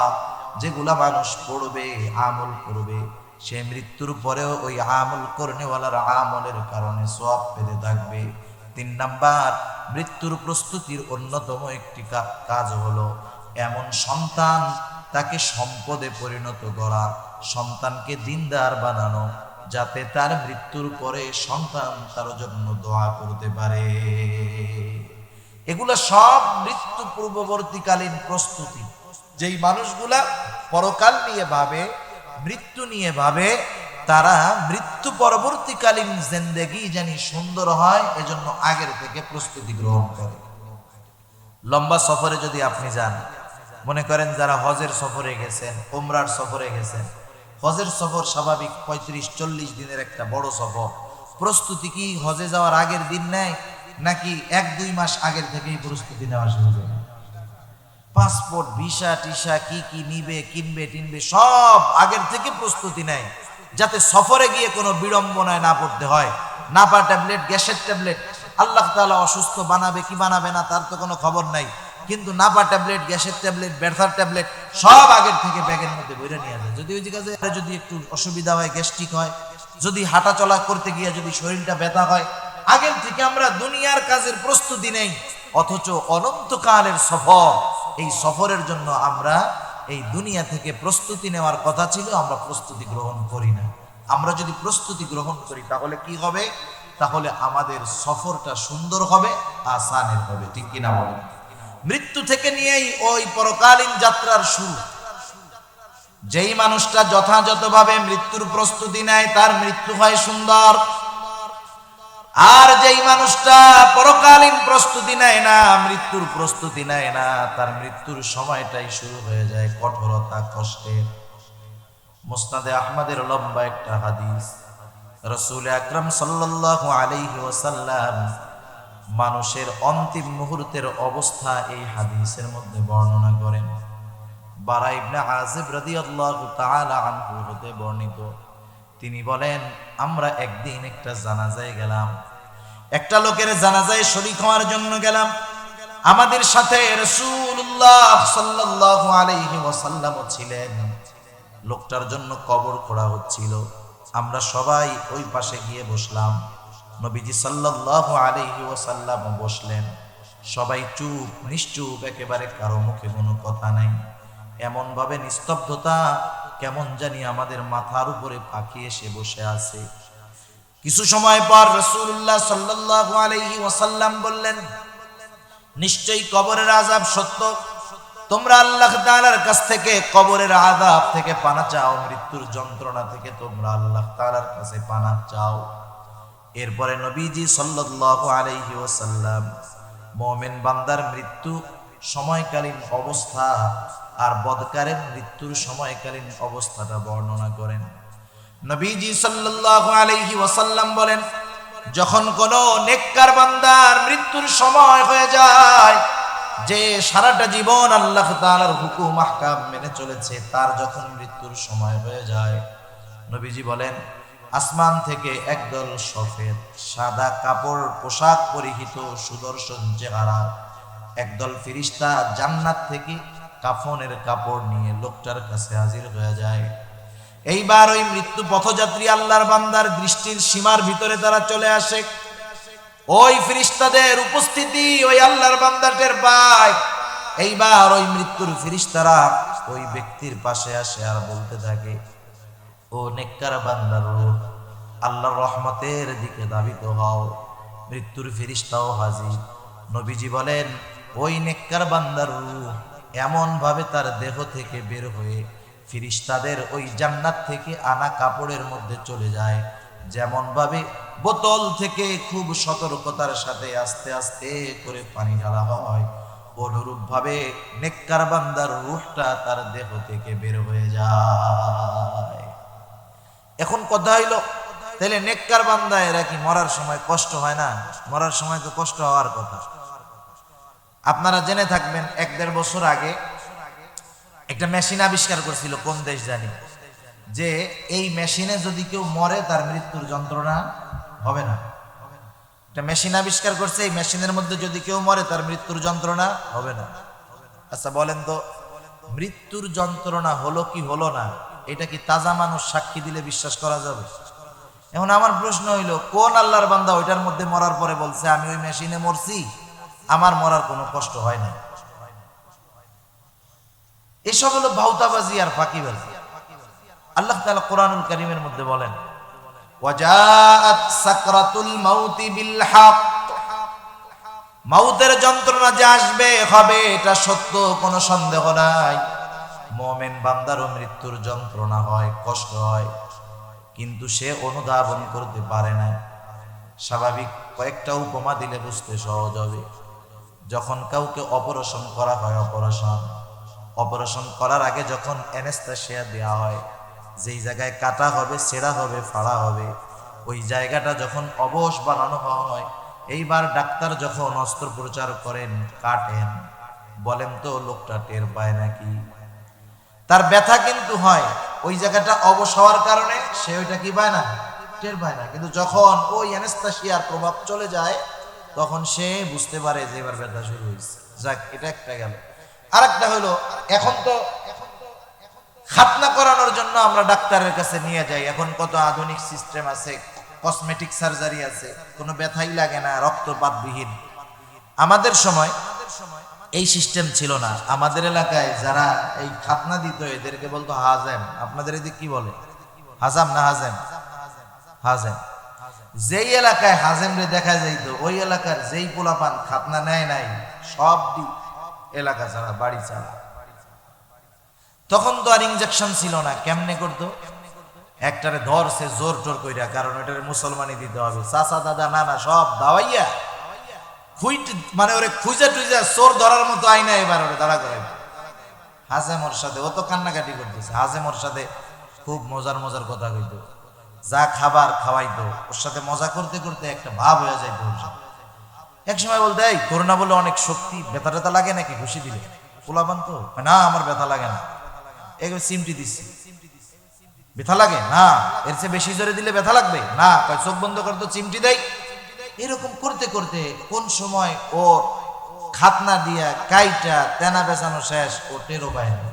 যেগুলা মানুষ পড়বে, আমল করবে, সে মৃত্যুর পরেও ওই আমল করনেওয়ালার আমলের কারণে সওয়াব পেতে থাকবে। 3 নাম্বার, মৃত্যুর প্রস্তুতির অন্যতম একটি কাজ হলো এমন সন্তান, তাকে সম্পদে পরিণত করা, সন্তানকে দিনদার বানানো, যাতে তার মৃত্যুর পরে সন্তান তার জন্য দোয়া করতে পারে। এগুলো সব মৃত্যু পূর্ববর্তীকালীন প্রস্তুতি। যেই মানুষগুলা পরকাল নিয়ে ভাবে, মৃত্যু নিয়ে ভাবে, তারা মৃত্যু পরবর্তীকালীন জিন্দেগি জানি সুন্দর হয়, এজন্য আগের থেকে প্রস্তুতি গ্রহণ করে। লম্বা সফরে যদি আপনি যান, মনে করেন যারা হজের সফরে গেছেন, উমরার সফরে গেছেন, হজের সফর স্বাভাবিক 35-40 দিনের একটা বড় সফর। প্রস্তুতি কি হজে যাওয়ার আগের দিন নেয়, নাকি 1-2 মাস আগের থেকেই প্রস্তুতি নেওয়া শুরু করে? পাসপোর্ট, ভিসা টিসা কি কি নিবে, কিনবে টিনবে, সব আগের থেকে প্রস্তুতি নেয়, যাতে সফরে গিয়ে কোনো বিড়ম্বনায় না পড়তে হয়। নাপা ট্যাবলেট, গ্যাসের ট্যাবলেট, আল্লাহ তাআলা অসুস্থ বানাবে কি বানাবে না তার তো কোনো খবর নাই, কিন্তু নাপা ট্যাবলেট, গ্যাসের ট্যাবলেট, ব্যথার ট্যাবলেট সব আগের থেকে ব্যাগের মধ্যে বইরে নিয়ে যায়। যদি ওই জায়গায় যদি একটু অসুবিধা হয়, গ্যাস্ট্রিক হয়, যদি হাঁটা চলা করতে গিয়ে যদি শরীরটা ব্যথা হয়, আগের থেকে আমরা দুনিয়ার কাজের প্রস্তুতি নেই। অথচ অনন্তকালের সফর, এই সফরের জন্য আমরা এই দুনিয়া থেকে প্রস্তুতি নেওয়ার কথা ছিল, আমরা প্রস্তুতি গ্রহণ করি না। আমরা যদি প্রস্তুতি গ্রহণ করি তাহলে কি হবে? তাহলে আমাদের সফরটা সুন্দর হবে, আসানের হবে। ঠিক কিনা বলেন? মৃত্যু থেকে নিয়েই ওই পরকালীন যাত্রার শুরু। যেই মানুষটা যথাযথভাবে মৃত্যুর প্রস্তুতি নেয়, তার মৃত্যু হয় সুন্দর। আর যেই মানুষটা পরকালীন প্রস্তুতি নেয় না, মৃত্যুর প্রস্তুতি নেয় না, তার মৃত্যুর সময়টাই শুরু হয়ে যায় কঠোরতা, কষ্টের। মুসনাদে আহমদের লম্বা একটা হাদিস, রাসূল আকরাম সাল্লাল্লাহু আলাইহি ওয়াসাল্লাম মানুষের অন্তিম মুহূর্তের অবস্থা এই হাদিসের মধ্যে বর্ণনা করেন। বারা ইবনে আযিব রাদিয়াল্লাহু তাআলা আনহু হতে বর্ণিত, তিনি বলেন, আমরা একদিন একটা জানাজায় গেলাম, একটা লোকের জানাজায় শরীক হওয়ার জন্য গেলাম। আমাদের সাথে রাসূলুল্লাহ সাল্লাল্লাহু আলাইহি ওয়াসাল্লাম ছিলেন। লোকটার জন্য কবর খোঁড়া হচ্ছিল, আমরা সবাই ওই পাশে গিয়ে বসলাম। নবীজি সাল্লাল্লাহু আলাইহি ওয়াসাল্লাম বসলেন। সবাই চুপ, নিশ্চুপ, একেবারে কারো মুখে কোনো কথা নাই। এমন ভাবে নিস্তব্ধতা, কেমন জানি আমাদের মাথার উপরে পাখি এসে বসে আছে। কিছু সময় পর রাসূলুল্লাহ সাল্লাল্লাহু আলাইহি ওয়াসাল্লাম বললেন, নিশ্চয়ই কবরের আযাব সত্য। তোমরা আল্লাহ তাআলার কাছ থেকে কবরের আযাব থেকে পানা চাও, মৃত্যুর যন্ত্রণা থেকে তোমরা আল্লাহ তাআলার কাছে পানা চাও। এরপরে নবীজি সাল্লাল্লাহু আলাইহি ওয়াসাল্লাম মুমিন বান্দার মৃত্যু সময়কালীন অবস্থা আর বদকারের মৃত্যুর সময়কালীন অবস্থাটা বর্ণনা করেন। নবীজি সাল্লাল্লাহু আলাইহি ওয়াসাল্লাম বলেন, যখন কোনো নেককার বান্দার মৃত্যুর সময় হয়ে যায়, যে সারাটা জীবন আল্লাহ তাআলার হুকুম আহকাম মেনে চলেছে, তার যখন মৃত্যুর সময় হয়ে যায়, নবীজি বলেন, আসমান থেকে একদল সফেদ সাদা কাপড় পোশাক পরিহিত সুদর্শন চেহারা একদল ফেরেশতা জান্নাত থেকে কাফনের কাপড় নিয়ে লোকটার কাছে হাজির হয়ে যায়। এইবার ওই মৃত্যু পথযাত্রী আল্লাহর বান্দার দৃষ্টির সীমার ভিতরে তারা চলে আসে। ওই ফেরেশতাদের উপস্থিতি ওই আল্লাহর বান্দা টের পায়। এইবার ওই মৃত্যুর ফেরেশতারা ওই ব্যক্তির পাশে আসে আর বলতে থাকে, ও নেককার বান্দার রূহ, আল্লাহর রহমতের দিকে ধাবিত হও। মৃত্যুর ফেরেশতাও হাজির। নবীজি বলেন, ওই নেককার বান্দার রূহ এমন ভাবে তার দেহ থেকে বের হয়ে ফিরিস্তাদের ওই জান্নাত থেকে আনা কাপড়ের মধ্যে চলে যায়, যেমন ভাবে বোতল থেকে খুব সতর্কতার সাথে আস্তে আস্তে করে পানি ঢালা হয়, অনুরূপ ভাবে নেককার বান্দার রূহটা তার দেহ থেকে বের হয়ে যায়। এখন কথা হইল, তাহলে নেককার বান্দা এরা কি মরার সময় কষ্ট হয় না? মরার সময় তো কষ্ট হওয়ার কথা। আপনারা জেনে থাকবেন 1-1.5 বছর আগে একটা মেশিন আবিষ্কার করছিল, কোন দেশ জানি, যে এই মেশিনে যদি কেউ মরে তার মৃত্যুর যন্ত্রণা হবে না। একটা মেশিন আবিষ্কার করছে, এই মেশিনের মধ্যে যদি কেউ মরে তার মৃত্যুর যন্ত্রণা হবে না। আচ্ছা বলেন তো, মৃত্যুর যন্ত্রণা হলো কি হলো না, এটা কি তাজা মানুষ সাক্ষী দিলে বিশ্বাস করা যাবে? এখন আমার প্রশ্ন হইল, কোন আল্লাহর বান্দা ওইটার মধ্যে মরার পরে বলছে আমি ওই মেশিনে মরছি, আমার মরার কোনো কষ্ট হয় না? এসব হলো ভাউতাবাজি আর ফাঁকিবাজি। আল্লাহ তাআলা কোরআনুল কারীমের মধ্যে বলেন, ওয়াজাআত সাকরাতুল মাউতি বিল হক, মাউতের যন্ত্রণা যে আসবে হবে এটা সত্য, কোনো সন্দেহ নাই। মুমিন বান্দারও মৃত্যুর যন্ত্রণা হয়, কষ্ট হয়, কিন্তু সে অনুধাবন করতে পারে না। স্বাভাবিক কয়েকটা উপমা দিলে বুঝতে সহজ হবে। যখন কাউকে অপারেশন করা হয়, অপারেশন করার আগে যখন অ্যানেস্থেসিয়া দেওয়া হয়, যেই জায়গায় কাটা হবে, ছেঁড়া হবে, ফাড়া হবে, ওই জায়গাটা যখন অবশ বানানো হয়, এইবার ডাক্তার যখন অস্ত্রোপচার করেন, কাটেন, বলেন তো লোকটা টের পায় নাকি? তার ব্যথা কিন্তু হয়, ওই জায়গাটা অবশ হওয়ার কারণে সে ওইটা কি পায় না, টের পায় না। কিন্তু যখন ওই অ্যানেস্থেসিয়ার প্রভাব চলে যায় তখন সে বুঝতে পারে যে এবার ব্যথা শুরু হয়েছে। যাক, এটা একটা গেল। আরেকটা হলো, এখন তো খাতনা করানোর জন্য আমরা ডাক্তারের কাছে নিয়ে যাই, এখন কত আধুনিক সিস্টেম আছে, কসমেটিক সার্জারি আছে, কোনো ব্যথাই লাগে না, রক্তপাতবিহীন। আমাদের সময় এই সিস্টেম ছিল না। আমাদের এলাকায় যারা এই খাতনা দিত এদেরকে বলতো হাজেম। আপনাদের এদিকে কি বলে, হাজাম না হাজেম? হাজেম। যেই এলাকায় হাজেম রে দেখা যাইতো, ওই এলাকার যেই পোলাপান খাতনা নেয় নাই সব এলাকা ছাড়া, বাড়ি ছাড়া। তখন তো আর ইনজেকশন ছিল না, কেমনে করতো? একটারে ধরছে জোর টোর কইরা, কারণ ওটারে মুসলমানি দিতে হবে, চাচা দাদা নানা সব দাওয়াইয়া মানে ওরে খুঁজা টুইজা চোর ধরার মতো আইনা এবার ওরে দাঁড়া করে হাজেমর সাথে। ও তো কান্নাকাটি করতেছে, হাজেমর সাথে খুব মজার মজার কথা কইতো, যা খাবার খাওয়াইতো, ওর সাথে মজা করতে করতে একটা ভাব হয়ে যাইতো ওর সাথে। এক সময় বলতে, এই তোর না বলে অনেক শক্তি, ব্যথা ট্যাথা লাগে নাকি ঘুষি দিলে? পোলাপান তো, না আমার ব্যথা লাগে না, এগুলো চিমটি দিচ্ছি, ব্যথা লাগে না, এর চেয়ে বেশি জোরে দিলে ব্যথা লাগবে না, চোখ বন্ধ করে তো চিমটি দেয়। এরকম করতে করতে কোন সময় ও খাতনা দিয়া কাইটা তেনা বেচানো শেষ, ও টেরো পায় না।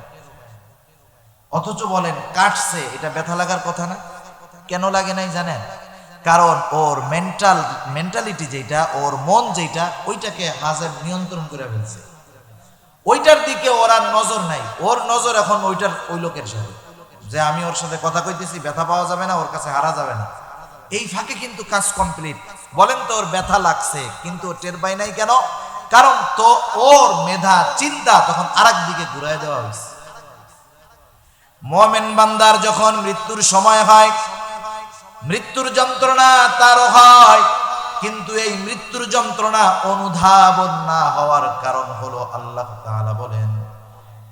অথচ বলেন কাটছে, এটা ব্যথা লাগার কথা না? কেন লাগে নাই জানেন? কারণ ওর মেন্টালিটি যেটা, ওর মন যেটা, ওইটাকে হাজেম নিয়ন্ত্রণ করে ফেলছে। ওইটার দিকে ওর আর নজর নাই, ওর নজর এখন ওই লোকের সাথে, যে আমি ওর সাথে কথা কইতেছি, ব্যথা পাওয়া যাবে না, ওর কাছে হারা যাবে না। এই ফাঁকে কিন্তু কাজ কমপ্লিট। বলেন তো, ওর ব্যথা লাগছে কিন্তু ও টের পায় নাই কেন? কারণ তো ওর মেধা চিন্তা তখন আরেক দিকে ঘুরাই দেওয়া হয়েছে। মুমিন বান্দার যখন মৃত্যুর সময় হয়, মৃত্যুর যন্ত্রণা তারও হয়, কিন্তু এই মৃত্যুর যন্ত্রণা অনুধাবন না হওয়ার কারণ হলো, আল্লাহ তাআলা বলেন,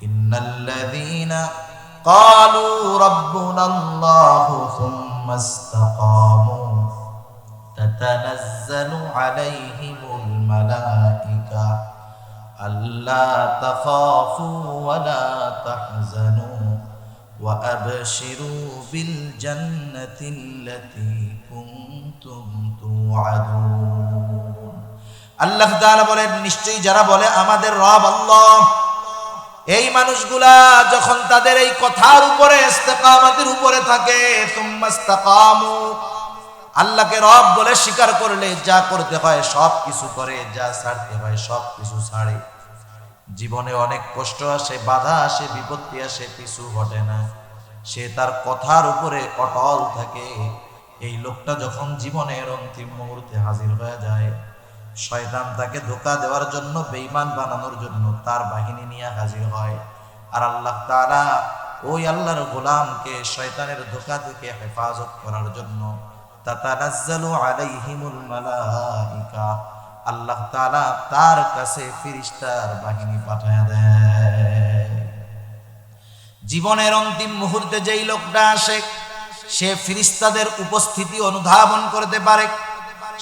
ইন্নাল্লাযীনা ক্বালু রাব্বুনাল্লাহু সুম্মা ইসতাকামু তাতানাজ্জালু আলাইহিমুল মালায়েকা আল্লা তাখাফু ওয়া লা তাহজানু ওয়া আবশিরু বিল জান্নাতিল্লাতী কুনতুম তুআদুন। আল্লাহ তাআলা বলেন, নিশ্চয়ই যারা বলে আমাদের রব আল্লাহ, এই মানুষগুলা যখন তাদের এই কথার উপরে ইস্তেকামতের উপরে থাকে, সুম্মা ইসতাকামু, আল্লাহকে রব বলে স্বীকার করলে যা করতে হয় সব কিছু করে, যা ছাড়তে হয় সব কিছু ছাড়ে। জীবনে অনেক কষ্ট আসে, বাধা আসে, বিপত্তি আসে, কিছু ঘটে না, সে তার কথার উপরে অটল থাকে। এই লোকটা যখন জীবনের অন্তিম মুহূর্তে হাজির হয়ে যায়, শয়তান তাকে ধোঁকা দেওয়ার জন্য, বেঈমান বানানোর জন্য তার বাহিনী নিয়ে হাজির হয়। আর আল্লাহ তাআলা ওই আল্লাহর গোলামকে শয়তানের ধোঁকা থেকে হেফাজত করার জন্য তাতানাজ্জালু আলাইহিমুল মালাইকা, আল্লাহ তাআলা তার কাছে ফেরেশতার বাহিনী পাঠায় দেয়। জীবনের অন্তিম মুহূর্তে যেই লোকটা আসে, সে ফেরেশতাদের উপস্থিতি অনুধাবন করতে পারে।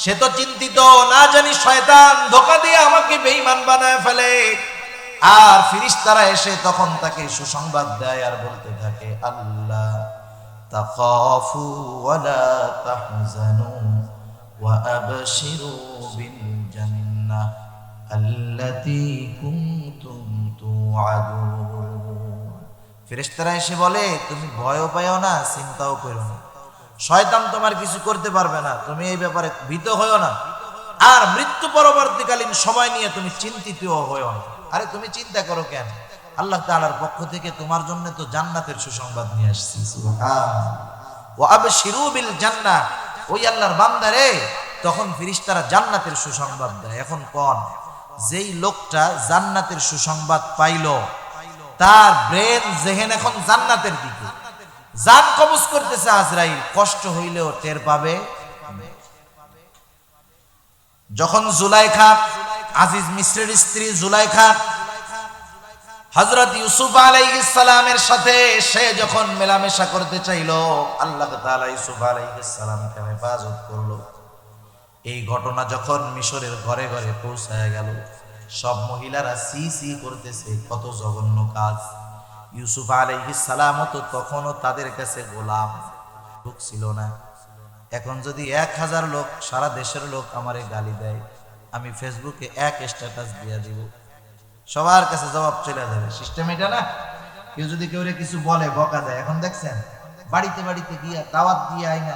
সে তো চিন্তিত, না জানি শয়তান ধোঁকা দিয়ে আমাকে বেঈমান বানায় ফেলে। আর ফেরেশতারা এসে তখন তাকে সুসংবাদ দেয় আর বলতে থাকে, আল্লাহ তাখাফু ওয়ালা তাহজানু ওয়া আবশিরু বিল জান্নাহ আল্লাতী কুনতুম তুআদুন। ফেরেশতারা এসে বলে, তুমি ভয়ও পাইও না, চিন্তাও করো না, শয়তান তোমার কিছু করতে পারবে না, তুমি এই ব্যাপারে ভীত হইও না, আর মৃত্যু পরবর্তীকালীন সময় নিয়ে তুমি চিন্তিত হইও না। আরে তুমি চিন্তা করো কেন? আল্লাহ তাআলার পক্ষ থেকে তোমার জন্য তো জান্নাতের সুসংবাদ নিয়ে আসছি। সুবহানাল্লাহ। ওয়া আবশিরু বিল জান্নাহ, ওই আল্লাহর বান্দারে তখন ফেরেশতারা জান্নাতের সুসংবাদ দেয়। এখন কোন যেই লোকটা জান্নাতের সুসংবাদ পাইল, তার ব্রেন জেহেন এখন জান্নাতের দিকে, জান কবজ করতেছে আজরাইল, কষ্ট হইলেও টের পাবে। যখন জুলাইখা, আজিজ মিসরের স্ত্রী জুলাইখা হযরত ইউসুফ আলাইহিস সালামের সাথে সে যখন মেলামেশা করতে চাইল, আল্লাহ তাআলা ইউসুফ আলাইহিস সালামকে হেফাজত করলো। এই ঘটনা যখন মিশরের ঘরে ঘরে পৌঁছায় গেল, সব মহিলারা সি সি করতেছে, কত জঘন্য কাজ। ইউসুফ আলাইহিস সালাম তো তখনও তাদের কাছে গোলাম, লোক ছিল না। এখন যদি 1000 লোক, সারা দেশের লোক আমারে গালি দেয়, আমি ফেসবুকে এক স্ট্যাটাস দিয়ে দিব, সবার কাছে জবাব চলে যাবে। সিস্টেম এটা না? কেউ যদি কেউ কিছু বলে, বকা দেয়, এখন দেখছেন বাড়িতে বাড়িতে গিয়া দাওয়াত দিয়ে আইনা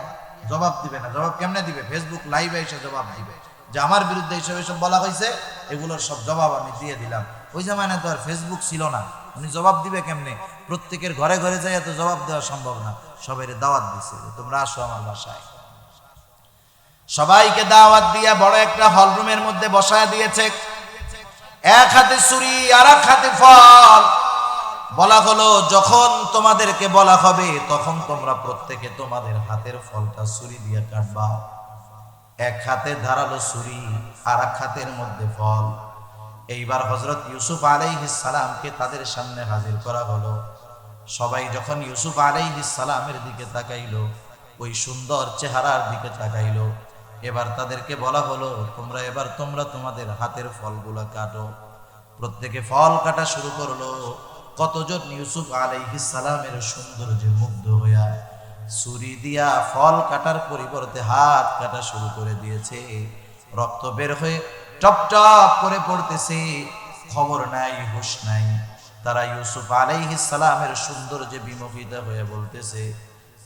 জবাব দিবে না। জবাব কেমনে দিবে? ফেসবুক লাইভে এসে জবাব দিবে যে আমার বিরুদ্ধে এইসব এসব বলা হয়েছে, এগুলোর সব জবাব আমি দিয়ে দিলাম। ওই জামানায় তো আর ফেসবুক ছিল না, উনি জবাব দিবে কেমনে? প্রত্যেকের ঘরে ঘরে যাই তো জবাব দেওয়া সম্ভব না। সবাই দাওয়াত দিছে, তোমরা আসো আমার বাসায়। সবাইকে দাওয়াত দিয়া বড় একটা হল রুমের মধ্যে বসায় দিয়েছে। এক হাতে ছুরি আর এক হাতে ফল। বলা হলো, যখন তোমাদেরকে বলা হবে তখন তোমরা প্রত্যেকে তোমাদের হাতের ফলটা ছুরি দিয়ে কাটবা। এক হাতে ধারালো ছুরি আর এক হাতের মধ্যে ফল। এইবার হযরত ইউসুফ আলাইহিস সালামকে তাদের সামনে হাজির করা হলো। সবাই যখন ইউসুফ আলাইহিস সালামের দিকে তাকাইলো, ওই সুন্দর চেহারার দিকে তাকাইলো, এবার তাদেরকে বলা হলো, তোমরা তোমাদের হাতের ফলগুলো কাটো। প্রত্যেকে ফল কাটা শুরু করলো। কতজন ইউসুফ আলাইহিস সালামের সৌন্দর্যে মুগ্ধ হইয়া ছুরি দিয়া ফল কাটার পরিবর্তে হাত কাটা শুরু করে দিয়েছে। রক্ত বের হয়ে টপ টপ করে পড়তেছে, খবর নাই, হুঁশ নাই। তারা ইউসুফ আলাইহিস সালামের সৌন্দর্যে বিমোহিত হয়ে বলতেছে,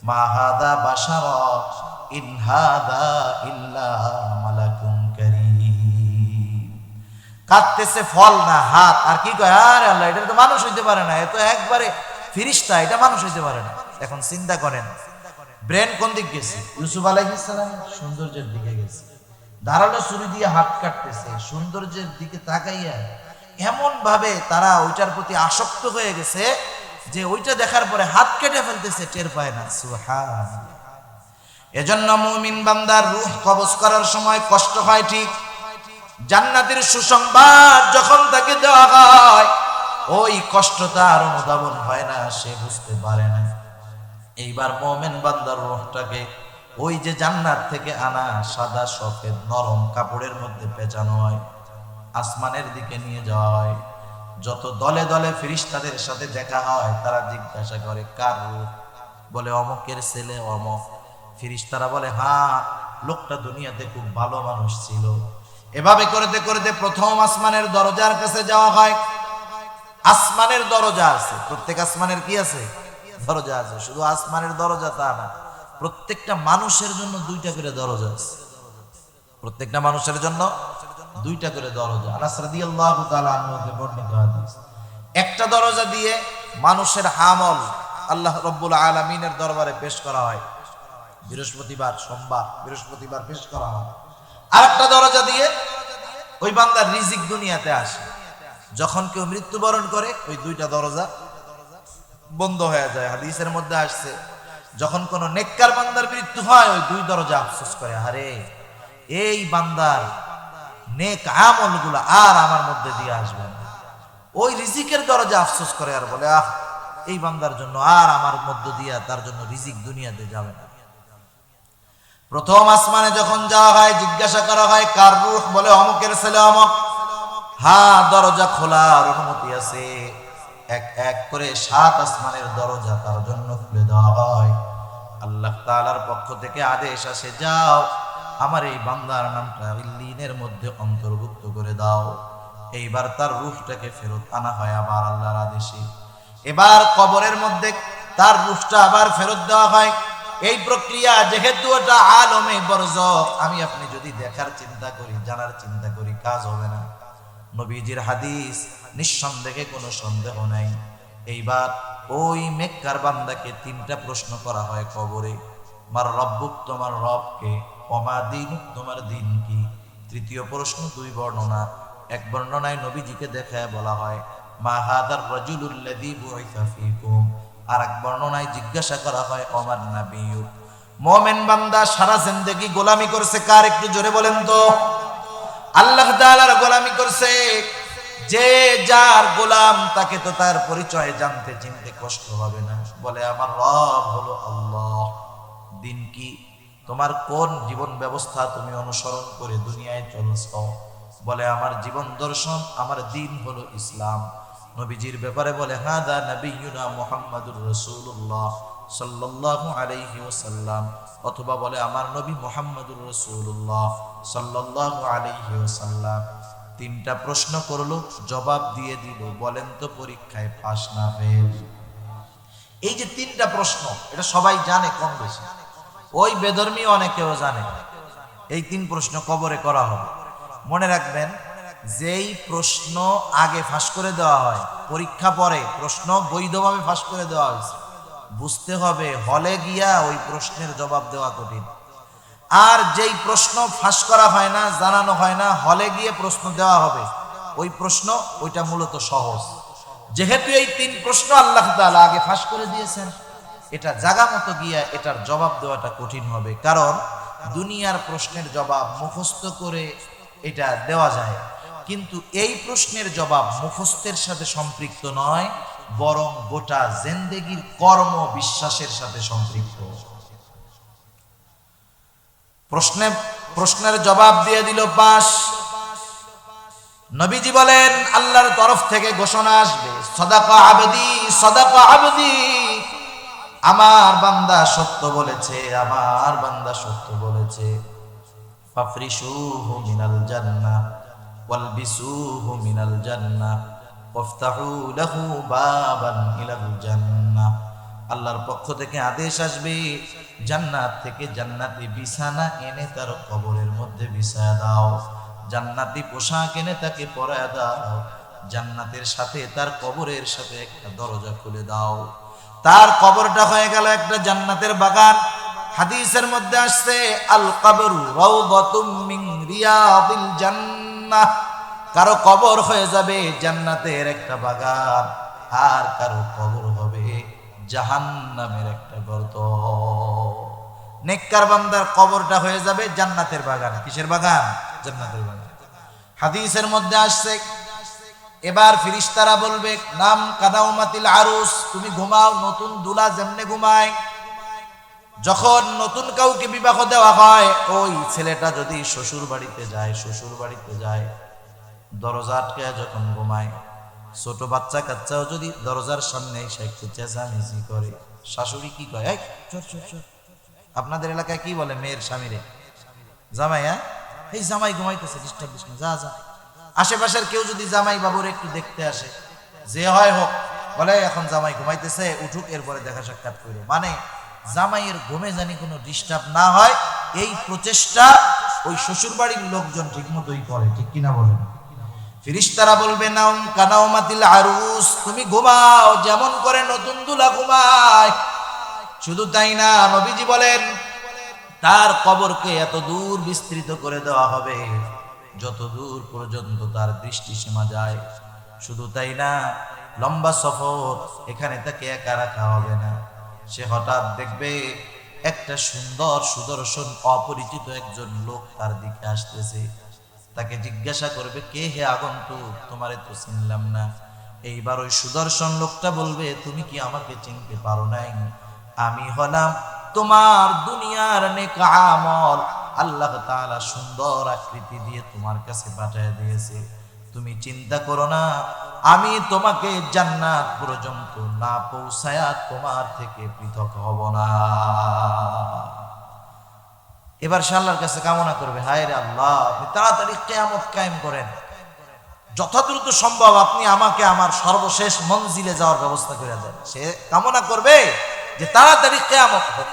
মা হাদা বাশারা ইন হাদা ইল্লা মালাকুন কারীম। কাটতেছে ফল না হাত। আর কি কয়, আরে আল্লাহ, এটা তো মানুষ হইতে পারে না, এ তো একবারে ফেরেশতা, এটা মানুষ হইতে পারে না। এখন চিন্তা করেন, ব্রেন কোন দিক গেছে? ইউসুফ আলাইহিস সালাম সৌন্দর্যের দিকে গেছে। ধারালো ছুরি দিয়ে হাত কাটতেছে, সৌন্দর্যের দিকে তাকাইয়া এমন ভাবে তারা ওইটার প্রতি আসক্ত হয়ে গেছে যে ওইটা দেখার পরে হাত কেটে ফেলতেছে, টের পায় না। সুবহানাল্লাহ। এজন্য মুমিন বান্দার রূহ কবজ করার সময় কষ্ট হয় ঠিক, জান্নাতের সুসংবাদ যখন তাকে দেওয়া হয়, ওই কষ্টটা আর অনুধাবন হয় না, সে বুঝতে পারে না। এইবার মুমিন বান্দার রূহটাকে ওই যে জান্নাত থেকে আনা সাদা সফেদ নরম কাপড়ের মধ্যে পেঁচানো হয়, আসমানের দিকে নিয়ে যাওয়া হয়। যত দলে দলে ফেরেশতাদের সাথে দেখা হয়, তারা জিজ্ঞাসা করে, কার রূহ? বলে অমুকের ছেলে অমুক। ফেরেশতারা বলে, হ্যাঁ, লোকটা দুনিয়াতে খুব ভালো মানুষ ছিল। এভাবে করতে করতে প্রথম আসমানের দরজার কাছে যাওয়া হয়। আসমানের দরজা আছে, প্রত্যেক আসমানের কি আছে? দরজা আছে। শুধু আসমানের দরজা তা না, প্রত্যেকটা মানুষের জন্য 2টা করে দরজা আছে। প্রত্যেকটা মানুষের জন্য 2টা করে দরজা। আনাস রাদিয়াল্লাহু তাআলা আনহু হতে বর্ণিত হাদিস। একটা দরজা দিয়ে মানুষের আমল আল্লাহ রাব্বুল আলামিনের দরবারে পেশ করা হয়, বৃহস্পতিবার, সোমবার, বৃহস্পতিবার পেশ করা হয়। আরেকটা দরজা দিয়ে ওই বান্দার রিজিক দুনিয়াতে আসে। যখন কেউ মৃত্যুবরণ করে ওই দুইটা দরজা বন্ধ হয়ে যায়। হাদিসের মধ্যে আসছে যখন কোন নেককার বান্দার মৃত্যু হয় ওই দুই দরজা আফসোস করে, আরে এই বান্দার নেক আমলগুলো আর আমার মধ্যে দিয়ে আসবে না। ওই রিজিকের দরজা আফসোস করে আর বলে, আহ এই বান্দার জন্য আর আমার মধ্য দিয়ে তার জন্য রিজিক দুনিয়াতে যাবে না। প্রথম আসমানে যখন যাওয়া হয় জিজ্ঞাসা করা হয় কার রূহ, বলে অমুকের ছেলে অমুক। হ্যাঁ, দরজা খোলার অনুমতি আছে। এক এক করে 7 আসমানের দরজা তার জন্য খুলে দেওয়া হয়। আল্লাহ তাআলার পক্ষ থেকে আদেশ আসে, যাও আমার এই বান্দার নামটা ইল্লিনের মধ্যে অন্তর্ভুক্ত করে দাও। এইবার তার রূহটাকে ফেরত আনা হয় আবার আল্লাহর আদেশে। এবার কবরের মধ্যে তার রূহটা আবার ফেরত দেওয়া হয়। এই প্রক্রিয়া যেহেতু এটা আলমে বরজখ, আমি আপনি যদি দেখার চিন্তা করি, জানার চিন্তা করি, কাজ হবে না। নবীজির হাদিস, নিঃসন্দেহে কোনো সন্দেহ নাই। এইবার ওই মেক্কার বান্দাকে 3টা প্রশ্ন করা হয় কবরে। মার রব্বুক, তোমার রবকে, ওমা দীনুক, তোমার দিন কি। তৃতীয় প্রশ্ন 2 বর্ণনা। এক বর্ণনায় নবীজিকে দেখায় বলা হয় মা হাদার রাজুলুল্লাযী বুইসা ফীকুম। আর এক বর্ণনায় জিজ্ঞাসা করা হয় ওমান নাবিয়্যু। মুমিন বান্দা সারা জিন্দেগি গোলামি করছে কার, একটু জোরে বলেন তো? আল্লাহ তাআলার গোলামি করছে। যে যার গোলাম তাকে তো তার পরিচয় জানতে চিনতে কষ্ট হবে না। বলে আমার রব হলো আল্লাহ। দিন কি, তোমার কোন জীবন ব্যবস্থা তুমি অনুসরণ করে দুনিয়ায় চলছো? বলে আমার জীবন দর্শন, আমার দিন হলো ইসলাম। নবীজির ব্যাপারে বলে হাদা নবিয়ুনা মুহাম্মাদুর রাসূলুল্লাহ সাল্লাল্লাহু আলাইহি ওয়াসাল্লাম, অথবা বলে আমার নবী মুহাম্মাদুর রাসূলুল্লাহ সাল্লাল্লাহু আলাইহি ওয়াসাল্লাম। 3টা প্রশ্ন করলো, জবাব দিয়ে দিল। বলেন তো পরীক্ষায় পাস না ফেল? এই যে 3টা প্রশ্ন, এটা সবাই জানে কম বেশি, ওই বেধর্মী অনেকেও জানে। এই 3 প্রশ্ন কবরে করা হবে। মনে রাখবেন, যেই প্রশ্ন আগে ফাঁস করে দেওয়া হয়, পরীক্ষা পরে প্রশ্ন বৈধভাবে ফাঁস করে দেওয়া হয়েছে, বুঝতে হবে হলে গিয়া ওই প্রশ্নের জবাব দেওয়া কঠিন। আর যেই প্রশ্ন ফাঁস করা হয় না, জানানো হয় না, হলে গিয়ে প্রশ্ন দেওয়া হবে, ওই প্রশ্ন ওইটা মূলত সহজ। যেহেতু এই 3 প্রশ্ন আল্লাহ তাআলা আগে ফাঁস করে দিয়েছেন, এটা জায়গা মতো গিয়া এটার জবাব দেওয়াটা কঠিন হবে। কারণ দুনিয়ার প্রশ্নের জবাব মুখস্থ করে এটা দেওয়া যায়, কিন্তু এই প্রশ্নের জবাব মুখস্থের সাথে সম্পৃক্ত নয়, বরং গোটা জিন্দেগির কর্ম বিশ্বাসের সাথে সম্পৃক্ত। প্রশ্নের জবাব দিয়ে দিল পাস। নবীজি বলেন আল্লাহর তরফ থেকে ঘোষণা আসবে, সাদাকা আবদি, সাদাকা আবদি, আমার বান্দা সত্য বলেছে, আমার বান্দা সত্য বলেছে। ফাফরিশুহু মিনাল জান্নাহ ওয়ালবিসুহু মিনাল জান্নাহ ওয়াফতাহু লাহু বাবান ইলাল জান্নাহ। আল্লাহর পক্ষ থেকে আদেশ আসবে, জান্নাত থেকে জান্নাতি বিছানা এনে তার কবরের মধ্যে বিছায়া দাও, জান্নাতি পোশাক এনে তাকে পরায়া দাও, জান্নাতের সাথে তার কবরের সাথে একটা দরজা খুলে দাও। তার কবরটা হয়ে গেল একটা জান্নাতের বাগান। হাদিসের মধ্যে আসছে আল কবরু রাউদাতুম মিন রিয়াদিল জান্নাহ। কারো কবর হয়ে যাবে জান্নাতের একটা বাগান, আর কারো কবর হবে জাহান্নামের একটা গর্ত। নেককার বান্দার কবরটা হয়ে যাবে জান্নাতের বাগান। কিসের বাগান? জান্নাতের বাগান। হাদিসের মধ্যে আসছে এবার ফেরেশতারা বলবে নাম কাদাউমাতিল আরুস, তুমি ঘুমাও নতুন দুলা যেমনে ঘুমায়। যখন নতুন কাউকে বিবাহ দেওয়া হয়, ওই ছেলেটা যদি শ্বশুর বাড়িতে যায় দরজা আটকে যখন ঘুমায়, ছোট বাচ্চা কাচ্চাও যদি দরজার সামনে এসে একটু চেঁচামেচি করে, শাশুড়ি কি কয়, এই চোর চোর চোর। আপনাদের এলাকায় কি বলে মেয়ের স্বামীরে? জামাই। হ্যাঁ, এই জামাই ঘুমাইতেছে, ডিস্টার্ব দিস না, যা যা। আশেপাশের কেউ যদি জামাই বাবুর একটু দেখতে আসে, যে হয় হোক, বলে এখন জামাই ঘুমাইতেছে, উঠুক, এরপরে দেখা সাক্ষাৎ করো। মানে জামাইয়ের ঘুমে জানি কোনো ডিস্টার্ব না হয়, এই প্রচেষ্টা ওই শ্বশুর বাড়ির লোকজন ঠিক মতোই করে, ঠিক কিনা বলেন? ফেরেশতারা বলবে নাম কানাউমাতিল আরুস, তুমি ঘুমাও যেমন করে নতুন দুলা ঘুমায়। শুধু তাই না, নবীজি বলেন তার কবরকে এত দূর বিস্তৃত করে দেওয়া হবে, যতদূর পর্যন্ত তার দৃষ্টি সীমা যায়। শুধু তাই না, লম্বা সফর, এখানে তাকে একা রাখা হবে না। সে হঠাৎ দেখবে একটা সুন্দর সুদর্শন অপরিচিত একজন লোক তার দিকে আসতেছে। তাকে জিজ্ঞাসা করবে, কে হে আগন্তুক, তোমারে তো চিনলাম না। এইবার ওই সুদর্শন লোকটা বলবে, তুমি কি আমাকে চিনতে পারো নাই? আমি হলাম তোমার দুনিয়ার নেক আমল আল্লাহ তাআলা সুন্দর আকৃতি দিয়ে তোমার কাছে পাঠিয়ে দিয়েছে। তুমি চিন্তা করো না, আমি তোমাকে জান্নাত পর্যন্ত না পৌঁছায়া তোমার থেকে পৃথক হব না। এবার সে আল্লাহর কাছে কামনা করবে, হায় রে আল্লাহ, আপনি তাড়াতাড়ি কিয়ামত কায়েম করেন, যতদ্রুত সম্ভব আপনি আমাকে আমার সর্বশেষ মঞ্জিলে যাওয়ার ব্যবস্থা করে দেন। সে কামনা করবে যে তাড়াতাড়ি কিয়ামত হোক।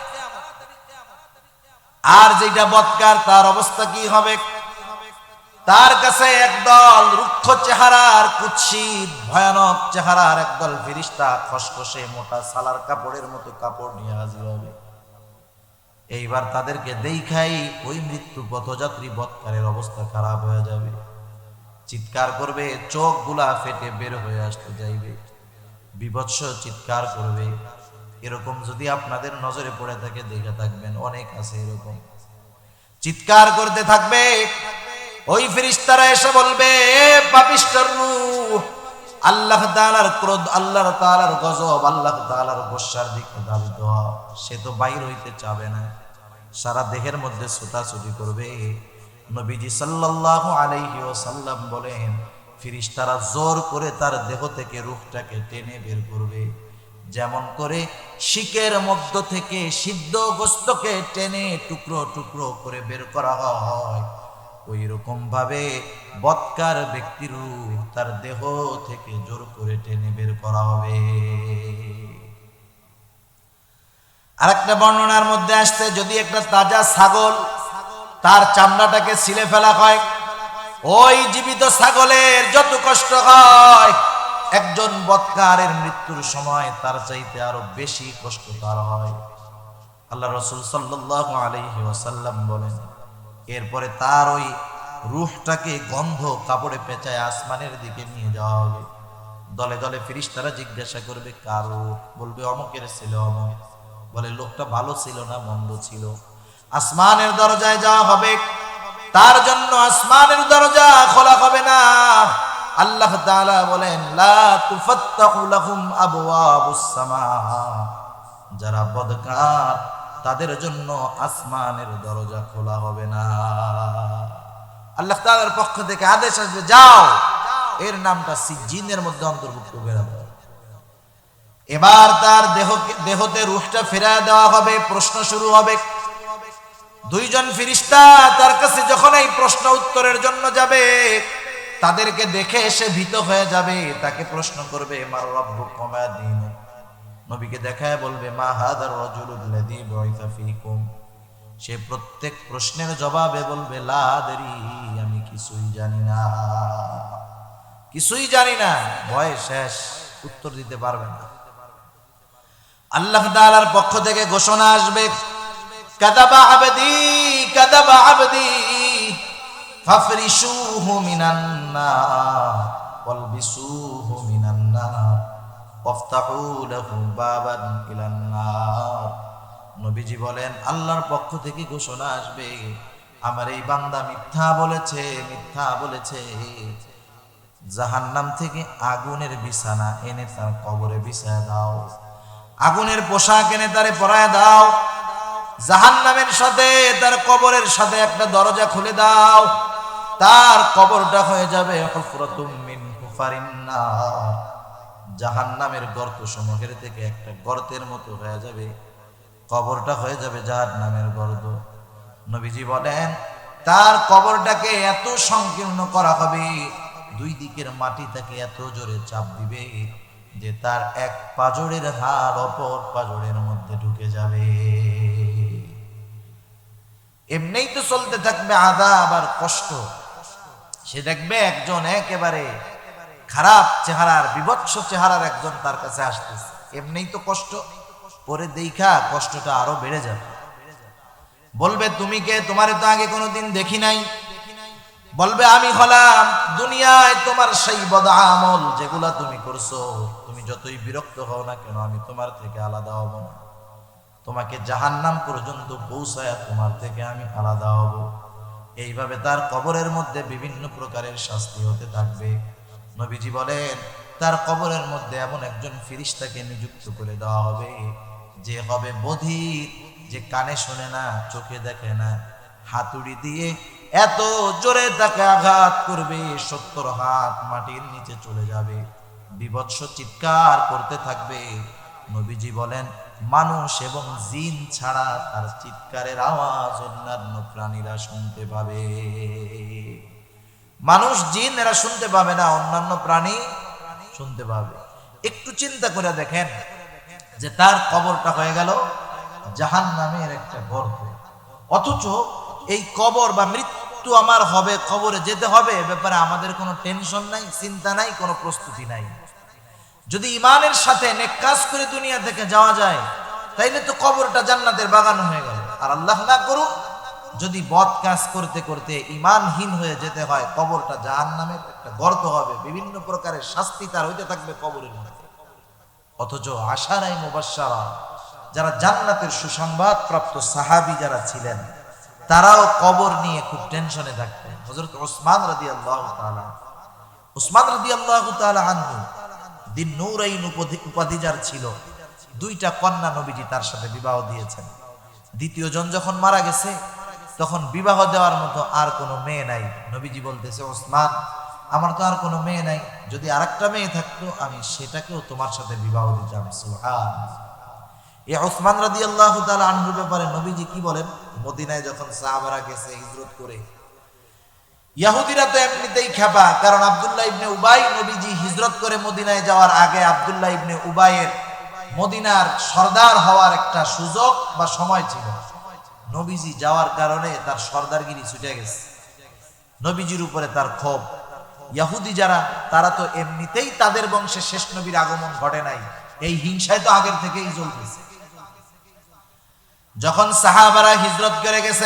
আর যেটা বদকার, তার অবস্থা কি হবে? তার কাছে একদল রুক্ষ চেহারার, কুৎসিত ভয়ানক চেহারার একদল ফেরেশতা খসখসে মোটা সালার কাপড়ের মতো কাপড় নিয়ে হাজির হবে। এইবার তাদেরকে দেখাই ওই মৃত্যু পথযাত্রী বদকারের অবস্থা খারাপ হয়ে যাবে। চিৎকার করবে, চোখ গুলা ফেটে বের হয়ে আসতে যাইবে, বিভৎস চিৎকার করবে। এরকম যদি আপনাদের নজরে পড়ে থাকে, দেখে থাকবেন, অনেক আছে এরকম। চিৎকার করতে থাকবে। ওই ফেরেশতারা এসে বলবে, পাপিষ্ঠর রূহ, আল্লাহ তাআলার ক্রোধ, আল্লাহ তাআলার গজব, আল্লাহ তাআলার গোসার দিকে ধাবিত হ। সে তো বাইর হইতে চাবে না, সারা দেহের মধ্যে ছুটাছুটি করবে। নবীজি সাল্লাল্লাহু আলাইহি ওয়াসাল্লাম বলেন, ফেরেশতারা জোর করে তার দেহ থেকে রূহটাকে টেনে বের করবে, যেমন করে শিকের মধ্য থেকে সিদ্ধ গোশতকে টেনে টুকরো টুকরো করে বের করা হয়। ওই রকম ভাবে বদকার ব্যক্তির রূহ তার দেহ থেকে জোর করে টেনে বের করা হবে। আরেকটা বর্ণনার মধ্যে আসছে, যদি একটা তাজা ছাগল তার চামড়াটাকে ছিলে ফেলা হয়, ওই জীবিত ছাগলের যত কষ্ট হয়, একজন বদকারের মৃত্যুর সময় তার চাইতে আরো বেশি কষ্ট তার হয়। আল্লাহ রাসূল সাল্লাল্লাহু আলাইহি ওয়াসাল্লাম বলেন, এরপরে তার ওই রূহটাকে গন্ধ কাপড়ে পেঁচায় আসমানের দিকে নিয়ে যাওয়া হবে। দলে দলে ফেরেশতারা জিজ্ঞাসা করবে, কার রূহ? বলবে, অমুকের ছিল অমুক। বলে, লোকটা ভালো ছিল না মন্দ ছিল? আসমানের দরজায় যাওয়া হবে, তার জন্য আসমানের দরজা খোলা হবে না। আল্লাহ তাআলা বলেন, লা তুফাত্তাহু লাহুম আবওয়াবুস সামা, যারা বদকার তাদের জন্য আসমানের দরজা খোলা হবে না। আল্লাহ তাআলার পক্ষ থেকে আদেশ আসবে, যাও, এর নামটা সিজ্জিনের মধ্যে অন্তর্ভুক্ত করে দাও। এবার তার দেহতে রূহটা ফেরায় দেওয়া হবে। প্রশ্ন শুরু হবে। দুইজন ফেরেশতা তার কাছে যখন এই প্রশ্ন উত্তরের জন্য যাবে, তাদেরকে দেখে সে ভীত হয়ে যাবে। তাকে প্রশ্ন করবে, মার রাব্বুক ওয়া মা দীনুক। নবীকে দেখায় বলবে, মা হাদার রাজুলুল্লাযী বুইসা ফীকুম। সে প্রত্যেক প্রশ্নের জবাবে বলবে, লা আদরি, আমি কিছুই জানি না, কিছুই জানি না। ভয়ে শেষ, উত্তর দিতে পারবে না। আল্লাহ তাআলার পক্ষ থেকে ঘোষণা আসবে, কাযাবা আবদি, কাযাবা আবদি, ফাফরিশুহু মিনান নার ওয়ালবিসুহু মিনান নার ওয়াফতাহু লাহু বাবান ইলান নার। নবীজি বলেন, আল্লাহর পক্ষ থেকে ঘোষণা আসবে, আমার এই বান্দা মিথ্যা বলেছে, মিথ্যা বলেছে। জাহান্নাম থেকে আগুনের বিছানা এনে তার কবরে বিছায় দাও, আগুনের পোশাক এনে তারে পরায় দাও, জাহান্নামের সাথে তার কবরের সাথে একটা দরজা খুলে দাও, তার কবরটা হয়ে যাবে হুফরাতুম মিন হুফারিন নার, জাহান্নামের গর্ত সমূহের থেকে একটা গর্তের মতো হয়ে যাবে, কবরটা হয়ে যাবে জাহান্নামের গর্ত। নবীজি বলেন, তার কবরটাকে এত সংকীর্ণ করা হবে, দুই দিকের মাটি তাকে এত জোরে চাপ দিবে যে তার এক পাজরের হাড় অপর পাজরের মধ্যে ঢুকে যাবে। এমনিই তো চলতে থাকবে আযাব আর কষ্ট। সে দেখবে একজন একেবারে খারাপ চেহারার, বিভৎস চেহারার একজন তার কাছে আসতেছে, এমনিই তো কষ্ট, পরে দেখা কষ্টটা আরো বেড়ে যাবে। বলবে, তুমি কে? তোমারে তো আগে কোনোদিন দেখি নাই। বলবে আমি হলাম দুনিয়ায় তোমার সেই বদ আমল যেগুলা তুমি করছো, তুমি যতই বিরক্ত হও না কেন আমি তোমার থেকে আলাদা হব না, তোমাকে জাহান্নাম পর্যন্ত পৌঁছায়া তোমার থেকে আমি আলাদা হব। এইভাবে তার কবরের মধ্যে বিভিন্ন প্রকারের শাস্তি হতে থাকবে। নবীজি বলেন তার কবরের মধ্যে এমন একজন ফেরেশতাকে নিযুক্ত করে দেওয়া হবে যে হবে বধির, যে কানে শোনে না, চোখে দেখে না, হাতুড়ি দিয়ে এত জোরে তাকে আঘাত করবে 70 হাত মাটির নিচে চলে যাবে, বিভৎস চিৎকার করতে থাকবে। নবীজি বলেন মানুষ এবং জিন ছাড়া তার চিৎকারের আওয়াজ অন্যান্য প্রাণীরা শুনতে পাবে। মানুষ জিন এরা শুনতে পাবে না, অন্যান্য প্রাণী শুনতে পাবে। একটু চিন্তা করে দেখেন যে তার কবরটা হয়ে গেল জাহান্নামের একটা গর্ত, অথচ এই কবর বা মৃত্যু আমার হবে, কবরে যেতে হবে, এ ব্যাপারে আমাদের কোনো টেনশন নাই, চিন্তা নাই, কোনো প্রস্তুতি নাই। যদি ঈমানের সাথে নেক কাজ করে দুনিয়া থেকে যাওয়া যায় তাইলে তো কবরটা জান্নাতের বাগান হয়ে গেল। আর আল্লাহ না করুক যদি বদ কাজ করতে করতে ঈমানহীন হয়ে যেতে হয়, কবরটা জাহান্নামের একটা গর্ত হবে, বিভিন্ন প্রকারের শাস্তি তার হইতে থাকবে কবরের মধ্যে। অথচ আশারায়ে মুবাশশারা যারা জান্নাতের সুসংবাদ প্রাপ্ত সাহাবী যারা ছিলেন তারাও কবর নিয়ে খুব টেনশনে থাকতেন। হযরত ওসমান রাদিয়াল্লাহু তাআলা আনহু দিন নূরাইন উপাধি যার ছিল, 2টা কন্যা নবীজি তার সাথে বিবাহ দিয়েছেন। দ্বিতীয় জন যখন মারা গেছে তখন বিবাহ দেওয়ার মতো আর কোনো মেয়ে নাই। নবীজি বলতেছে ওসমান আমার তো আর কোনো মেয়ে নাই, যদি আরেকটা মেয়ে থাকতো আমি সেটাকেও তোমার সাথে বিবাহ দিতাম। সুবহানাল্লাহ। এই ওসমান রাদিয়াল্লাহু তাআলা আনহুর ব্যাপারে নবীজি কি বলেন? মদিনায় যখন সাহাবারা গেছে হিজরত করে, ইহুদিরা তো এমনিতেই খেপা, কারণ আব্দুল্লাহ ইবনে উবাই নবীজি হিজরত করে মদিনায় যাওয়ার আগে আব্দুল্লাহ ইবনে উবাইয়ের মদিনার সরদার হওয়ার একটা সুযোগ বা সময় ছিল। নবীজি যাওয়ার কারণে তার সরদারগিরি ছুটে গেছে, নবীজির উপরে তার ক্ষোভ। ইহুদি যারা তারা তো এমনিতেই তাদের বংশে শেষ নবীর আগমন ঘটে নাই, এই হিংসায় তো আগের থেকেই চলতেছে। যখন সাহাবারা হিজরত করে গেছে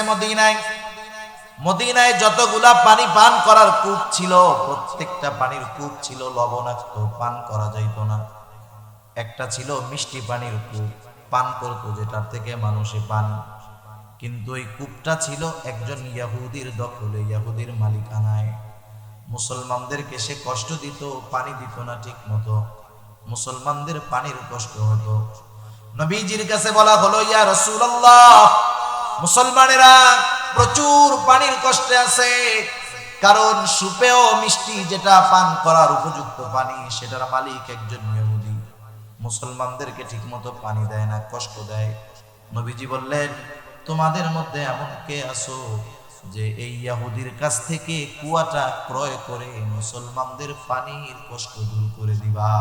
মদিনায় যতগুলা পানি পান করার কূপ ছিল প্রত্যেকটা পানির কূপ ছিল লবণাক্ত, পান করা যাইত না। একটা ছিল মিষ্টি পানির কূপ, পান করতো যেটার থেকে মানুষে পান। কিন্তু ওই কূপটা ছিল একজন ইহুদির দখলে, ইহুদির মালিকানায়। মুসলমানদেরকে সে কষ্ট দিত, পানি দিত না ঠিক মতো, মুসলমানদের পানির কষ্ট হতো। নবীজির কাছে বলা হলো ইয়া রাসূলুল্লাহ মুসলমানেরা প্রচুর পানির কষ্টে আছে, কারণ সুপেয় মিষ্টি যেটা পান করার উপযুক্ত পানি সেটার মালিক একজন ইহুদি, মুসলমানদেরকে ঠিক মতো পানি দেয় না, কষ্ট দেয়। নবীজি বললেন তোমাদের মধ্যে এমন কে আছো যে এই ইহুদির কাছ থেকে কুয়াটা ক্রয় করে মুসলমানদের পানির কষ্ট দূর করে দিবা?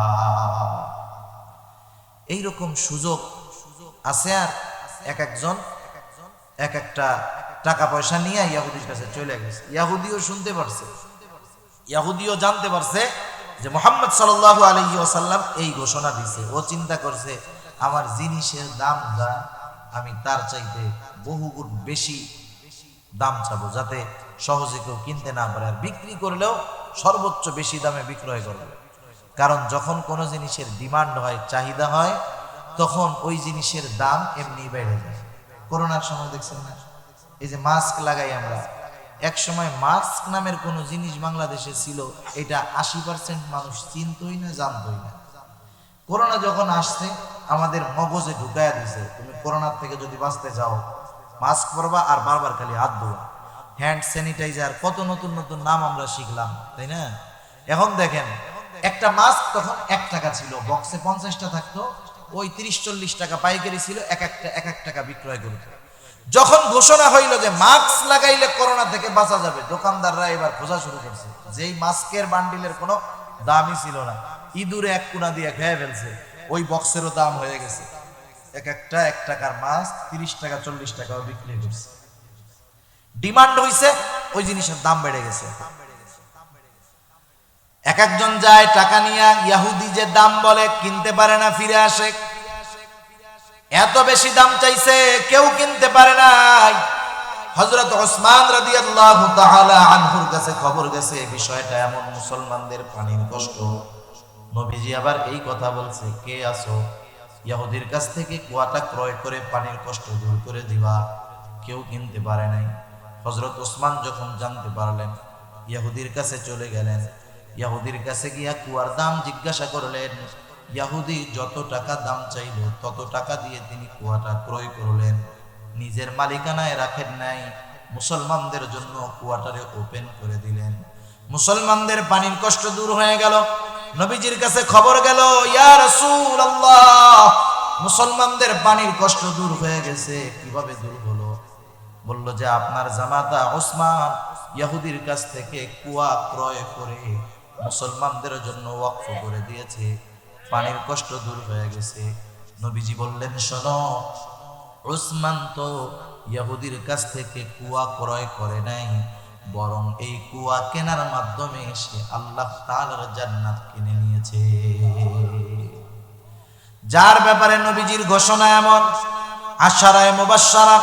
এইরকম সুযোগ আছে। আর একজন এক একটা টাকা পয়সা নিয়ে ইহুদির কাছে চলে গেছে। ইহুদিও শুনতে পারছে, ইহুদিও জানতে পারছে যে মুহাম্মদ সাল্লাল্লাহু আলাইহি ওয়াসাল্লাম এই ঘোষণা দিয়েছে। ও চিন্তা করছে আমার জিনিসের দাম যা আমি তার চাইতে বহুগুণ বেশি দাম চাবো, যাতে সহজে কেউ কিনতে না পারে, আর বিক্রি করলেও সর্বোচ্চ বেশি দামে বিক্রয় করবে। কারণ যখন কোনো জিনিসের ডিমান্ড হয়, চাহিদা হয়, তখন ওই জিনিসের দাম এমনি বেড়ে যায়। করোনার সময় দেখছেন না, এই যে মাস্ক লাগাই আমরা, এক সময় মাস্ক নামের কোনো জিনিস বাংলাদেশে ছিল, এটা 80% মানুষ চিনতই না, জানতই না। করোনা যখন আসছে আমাদের মগজে ঢুকায়া দিছে তুমি করোনার থেকে যদি বাঁচতে যাও মাস্ক পরবা আর বারবার খালি হাত ধোয়া, হ্যান্ড স্যানিটাইজার, কত নতুন নতুন নাম আমরা শিখলাম, তাই না? এখন দেখেন একটা মাস্ক তখন 1 টাকা ছিল, বক্সে 50টা থাকতো, ওই 30-40 টাকা পাইকারি ছিল, এক এক টাকা বিক্রয় করত। যখন ঘোষণা হইল যে মাস্ক লাগাইলে করোনা থেকে বাঁচা যাবে, দোকানদাররা এবার খোঁজা শুরু করছে। যেই মাস্কের বান্ডিলের কোনো দামই ছিল না, ইঁদুরে 1 কোনা দিয়ে খেয়ে ফেলছে, ওই বক্সেরও দাম হয়ে গেছে। একটা 1 টাকার মাস্ক 30 টাকা 40 টাকাও বিক্রি করছে। ডিমান্ড হইছে, ওই জিনিসের দাম বেড়ে গেছে। একজন যায় টাকা নিয়ে, ইহুদি যে দাম বলে কিনতে পারে না, ফিরে আসে। এত বেশি দাম চাইছে, কেউ কিনতে পারে নাই। হযরত ওসমান রাদিয়াল্লাহু তাআলা আনহুর কাছে খবর গেছে বিষয়টা এমন, মুসলমানদের পানির কষ্ট। নবীজি আবার এই কথা বলছে, কে আসো ইহুদির কাছ থেকে কুয়াটা ক্রয় করে পানির কষ্ট দূর করে দিবা? কেউ কিনতে পারে নাই। হযরত ওসমান যখন জানতে পারলেন, ইহুদির কাছে চলে গেলেন। ইহুদির কাছে গিয়া কুয়ার দাম জিজ্ঞাসা করলেন। ইহুদি যত টাকা দাম চাইল তত টাকা দিয়ে তিনি কুয়াটা ক্রয় করলেন। নিজের মালিকানায় রাখেন নাই, মুসলমানদের জন্য কুয়াটারে ওপেন করে দিলেন। মুসলমানদের পানির কষ্ট দূর হয়ে গেল। নবীজির কাছে খবর গেল, ইয়া রাসূলুল্লাহ, মুসলমানদের পানির কষ্ট দূর হয়ে গেছে। কিভাবে দূর হলো? বলল যে আপনার জামাতা ওসমান ইহুদির কাছ থেকে কুয়া ক্রয় করে মুসলমানদের জন্য ওয়াকফ করে দিয়েছে, পানির কষ্ট দূর হয়ে গেছে। নবীজি বললেন, শোনো, ওসমান তো ইহুদির কাছ থেকে কুয়া ক্রয় করে নাই, বরং এই কুয়া কেনার মাধ্যমে সে আল্লাহ তাআলার জান্নাত কিনে নিয়েছে। যার ব্যাপারে নবীজির ঘোষণা এমন, আশারায়ে মুবাশশারা,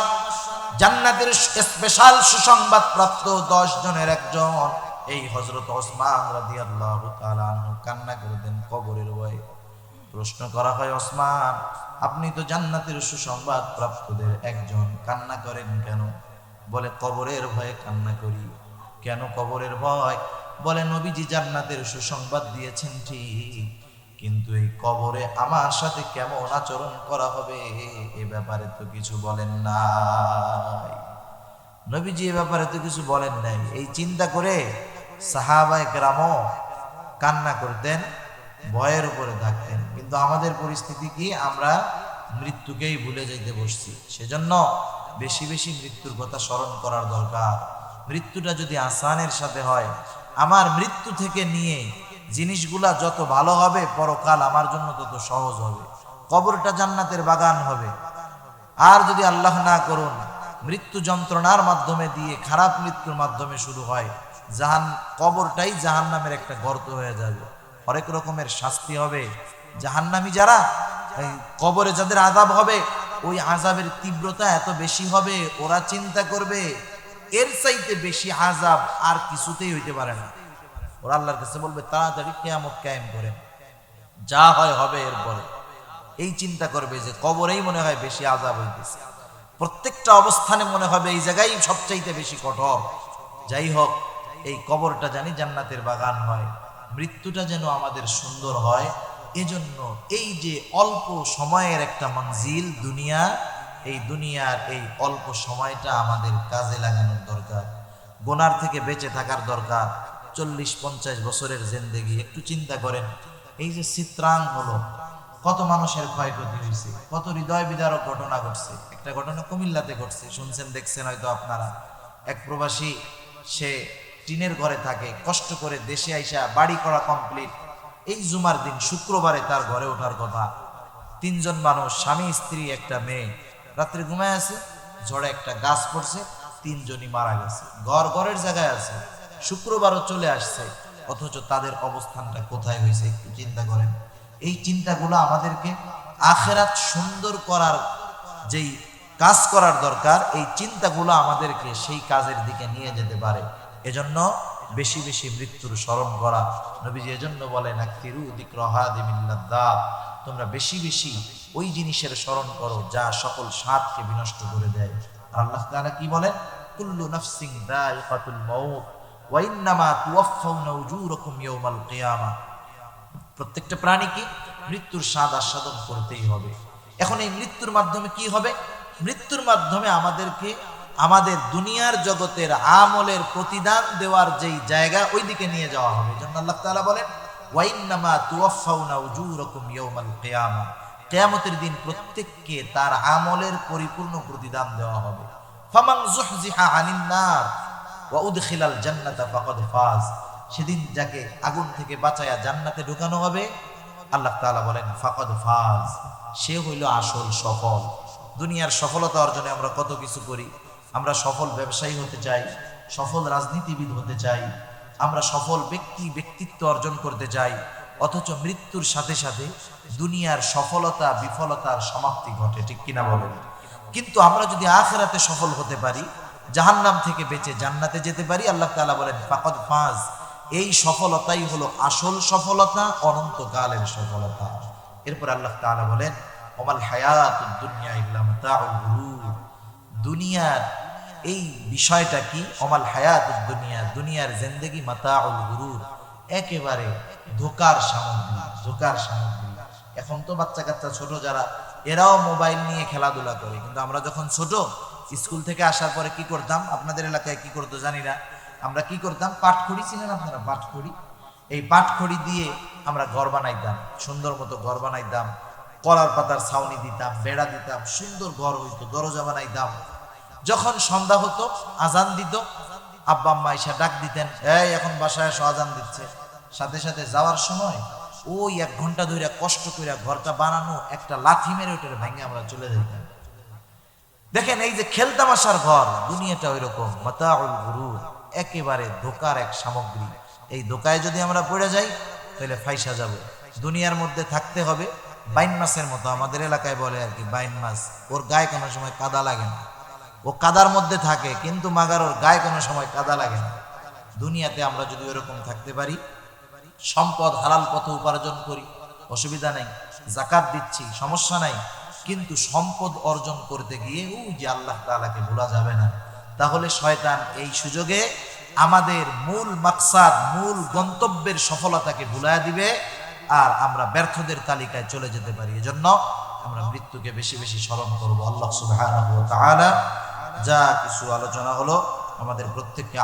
জান্নাতের স্পেশাল সুসংবাদ প্রাপ্ত 10 জনের একজন এই হযরত ওসমান রাদিয়াল্লাহু তাআলা আনহু কান্না করে দেন কবরের ভয়ে। প্রশ্ন করা হয়, ওসমান, আপনি তো জান্নাতের সুসংবাদ প্রাপ্তদের একজন, কান্না করেন কেন? বলে, কবরের ভয়ে কান্না করি। কেন কবরের ভয়? বলে, নবীজি জান্নাতের সুসংবাদ দিয়েছেন ঠিক, কিন্তু এই কবরে আমার সাথে কেমন আচরণ করা হবে এ ব্যাপারে তো কিছু বলেন নাই। নবীজি এ ব্যাপারে তো কিছু বলেন নাই। এই চিন্তা করে সাহাবায়ে কেরামও কান্না করতেন, ভয়ের উপরে থাকতেন। কিন্তু আমাদের পরিস্থিতি কি? আমরা মৃত্যুকেই ভুলে যাইতে বসছি। সেজন্য বেশি বেশি মৃত্যুর কথা স্মরণ করার দরকার। মৃত্যুটা যদি আসানের সাথে হয়, আমার মৃত্যু থেকে নিয়ে জিনিসগুলা যত ভালো হবে, পরকাল আমার জন্য তত সহজ হবে। কবরটা জান্নাতের বাগান হবে। আর যদি আল্লাহ না করুন মৃত্যু যন্ত্রণার মাধ্যমে দিয়ে খারাপ মৃত্যুর মাধ্যমে শুরু হয়, কবরটাই জাহান্নামের একটা গর্ত হয়ে যাবে। অনেক রকমের শাস্তি হবে। জাহান্নামী যারা, কবরে যাদের আযাব হবে, ওই আযাবের তীব্রতা এত বেশি হবে, ওরা চিন্তা করবে এর চাইতে বেশি আযাব আর কিছুতেই হইতে পারে না। ওরা আল্লাহর কাছে বলবে, তাড়াতাড়ি কিয়ামত কায়েম করেন, যা হয় হবে এরপরে। এই চিন্তা করবে যে কবরেই মনে হয় বেশি আযাব হইতেছে। প্রত্যেকটা অবস্থানে মনে হবে এই জায়গায় সবচাইতে বেশি কঠোর। যাই হোক, এই কবরটা জানি জান্নাতের বাগান হয়, মৃত্যুটা যেন আমাদের সুন্দর হয়। এজন্য এই যে অল্প সময়ের একটা মঞ্জিল দুনিয়া, এই দুনিয়ার এই অল্প সময়টা আমাদের কাজে লাগানোর দরকার। গুনার থেকে বেঁচে থাকার দরকার। 40-50 বছরের জিন্দেগি, একটু চিন্তা করেন। এই যে চিত্রাং হলো, কত মানুষের ক্ষয়ক্ষতি হয়েছে, কত হৃদয় বিদারক ঘটনা ঘটছে। একটা ঘটনা কুমিল্লাতে ঘটছে, শুনছেন দেখছেন হয়তো আপনারা। এক প্রবাসী, সে টিনের ঘরে থাকে, কষ্ট করে দেশে আইসা বাড়ি করা কমপ্লিট। এই জুমার দিন শুক্রবারে তার ঘরে ওঠার কথা। 3 জন মানুষ, স্বামী স্ত্রী একটা মেয়ে, রাত্রে ঘুমায় আছে, ঝড়ে একটা গাছ পড়ছে, 3 জনই মারা গেছে। ঘরের জায়গায় আছে, শুক্রবারও চলে আসছে, অথচ তাদের অবস্থানটা কোথায় হয়েছে একটু চিন্তা করেন। এই চিন্তাগুলো আমাদেরকে আখিরাত সুন্দর করার যেই কাজ করার দরকার, এই চিন্তাগুলো আমাদেরকে সেই কাজের দিকে নিয়ে যেতে পারে। এজন্য বেশি বেশি মৃত্যুর স্মরণ করা। নবীজি এজন্য বলেন, আক্তিরু যিকরা হাদিমিল লাযযাত, তোমরা বেশি বেশি ওই জিনিসের স্মরণ করো যা সকল স্বাদকে বিনষ্ট করে দেয়। আর আল্লাহ তাআলা কি বলেন? কুল্লু নাফসিন যায়িকাতুল মাউত ওয়া ইন্নামা তুওয়াফাউনা উজুরাকুম ইয়াওমাল কিয়ামাহ। প্রত্যেকটা প্রাণীকে মৃত্যুর স্বাদ আস্বাদন করতেই হবে। এখন এই মৃত্যুর মাধ্যমে কি হবে? মৃত্যুর মাধ্যমে আমাদেরকে আমাদের দুনিয়ার জগতের আমলের প্রতিদান দেওয়ার যেই জায়গা, ওই দিকে নিয়ে যাওয়া হবে। এজন্য আল্লাহ তাআলা বলেন, ওয়া ইন্নামা তুওয়াফাউনা উজুরাকুম ইয়াওমাল কিয়ামাহ, কিয়ামতের দিন প্রত্যেককে তার আমলের পরিপূর্ণ প্রতিদান দেওয়া হবে। ফামান যুহজিহা আনিন নার ওয়া উদখিলাল জান্নাতা ফাকাদ ফাজ, সেদিন যাকে আগুন থেকে বাঁচায়া জান্নাতে ঢুকানো হবে, আল্লাহ তাআলা বলেন ফাকাদ ফাজ, সে হইল আসল সফল। দুনিয়ার সফলতা অর্জনে আমরা কত কিছু করি। আমরা সফল ব্যবসায়ী হতে চাই, সফল রাজনীতিবিদ হতে চাই, আমরা সফল ব্যক্তিত্ব অর্জন করতে চাই, অথচ মৃত্যুর সাথে সাথে দুনিয়ার সফলতা বিফলতার সমাপ্তি ঘটে, ঠিক কিনা বলেন? কিন্তু আমরা যদি আখিরাতে সফল হতে পারি, জাহান্নাম থেকে বেঁচে জান্নাতে যেতে পারি। আল্লাহ তাআলা বলেন ফাকাদ ফাজ, এই সফলতাই হলো আসল সফলতা, অনন্তকালের সফলতা। এরপর আল্লাহ তাআলা বলেন ওমাল হায়াতুদ দুনিয়া ইল্লা মাতাউল গুরুর, দুনিয়ার এই বিষয়টা কি? ওমাল হায়াতুদ দুনিয়া, দুনিয়ার জিন্দেগি মাতাউল গুরুর, একেবারে ধোকার সামগ্রী, ধোকার সামগ্রী। এখন তো বাচ্চা কাচ্চা ছোট যারা, এরাও মোবাইল নিয়ে খেলাধুলা করে, কিন্তু আমরা যখন ছোট স্কুল থেকে আসার পরে কি করতাম, আপনাদের এলাকায় কি করতো জানি না, আমরা কি করতাম, পাটখড়ি ছিলেন আপনারা, পাটখড়ি, এই পাটখড়ি দিয়ে আমরা ঘর বানাইতাম, সুন্দর মতো ঘর বানাইতাম, কলার পাতার ছাউনি দিতাম, বেড়া দিতাম, সুন্দর ঘর হইতো, দরজা বানাইতাম। যখন সন্ধ্যা হতো আজান দিত, আব্বা আম্মা এসে ডাক দিতেন, এই এখন বাসায় এসে আজান দিচ্ছে। সাথে সাথে যাওয়ার সময় ওই 1 ঘন্টা ধরে কষ্ট করে ঘরটা বানানো, একটা লাথি মেরে ওটার ভেঙে আমরা চলে যেতাম। দেখেন এই যে খেলতামাশার ঘর, দুনিয়াটা ওই রকম মাতাউল গুরুর, একেবারে ধোকার এক সামগ্রী। এই ধোকায় যদি আমরা পড়ে যাই তাহলে ফাইসা যাব। দুনিয়ার মধ্যে থাকতে হবে বাইন মাছের মতো, আমাদের এলাকায় বলে আর কি বাইন মাছ, ওর গায়ে কোনো সময় কাদা লাগে না, ও কাদার মধ্যে থাকে কিন্তু মাগার ওর গায়ে কোনো সময় কাদা লাগে না। দুনিয়াতে আমরা যদি ওরকম থাকতে পারি, সম্পদ হালাল পথে উপার্জন করি, অসুবিধা নাই, যাকাত দিচ্ছি, সমস্যা নাই, কিন্তু সম্পদ অর্জন করতে গিয়ে ওই যে আল্লাহ তাআলাকে ভোলা যাবে না, তাহলে শয়তান এই সুযোগে আমাদের মূল মাকসাদ, মূল গন্তব্যের সফলতাকে ভুলাইয়া দিবে, আর আমরা ব্যর্থদের তালিকায় চলে যেতে পারি। এজন্য আমরা মৃত্যুকে বেশি বেশি স্মরণ করব। আল্লাহ সুবহানাহু ওয়া তাআলা যা কিছু আলোচনা হলো আমাদের প্রত্যেককে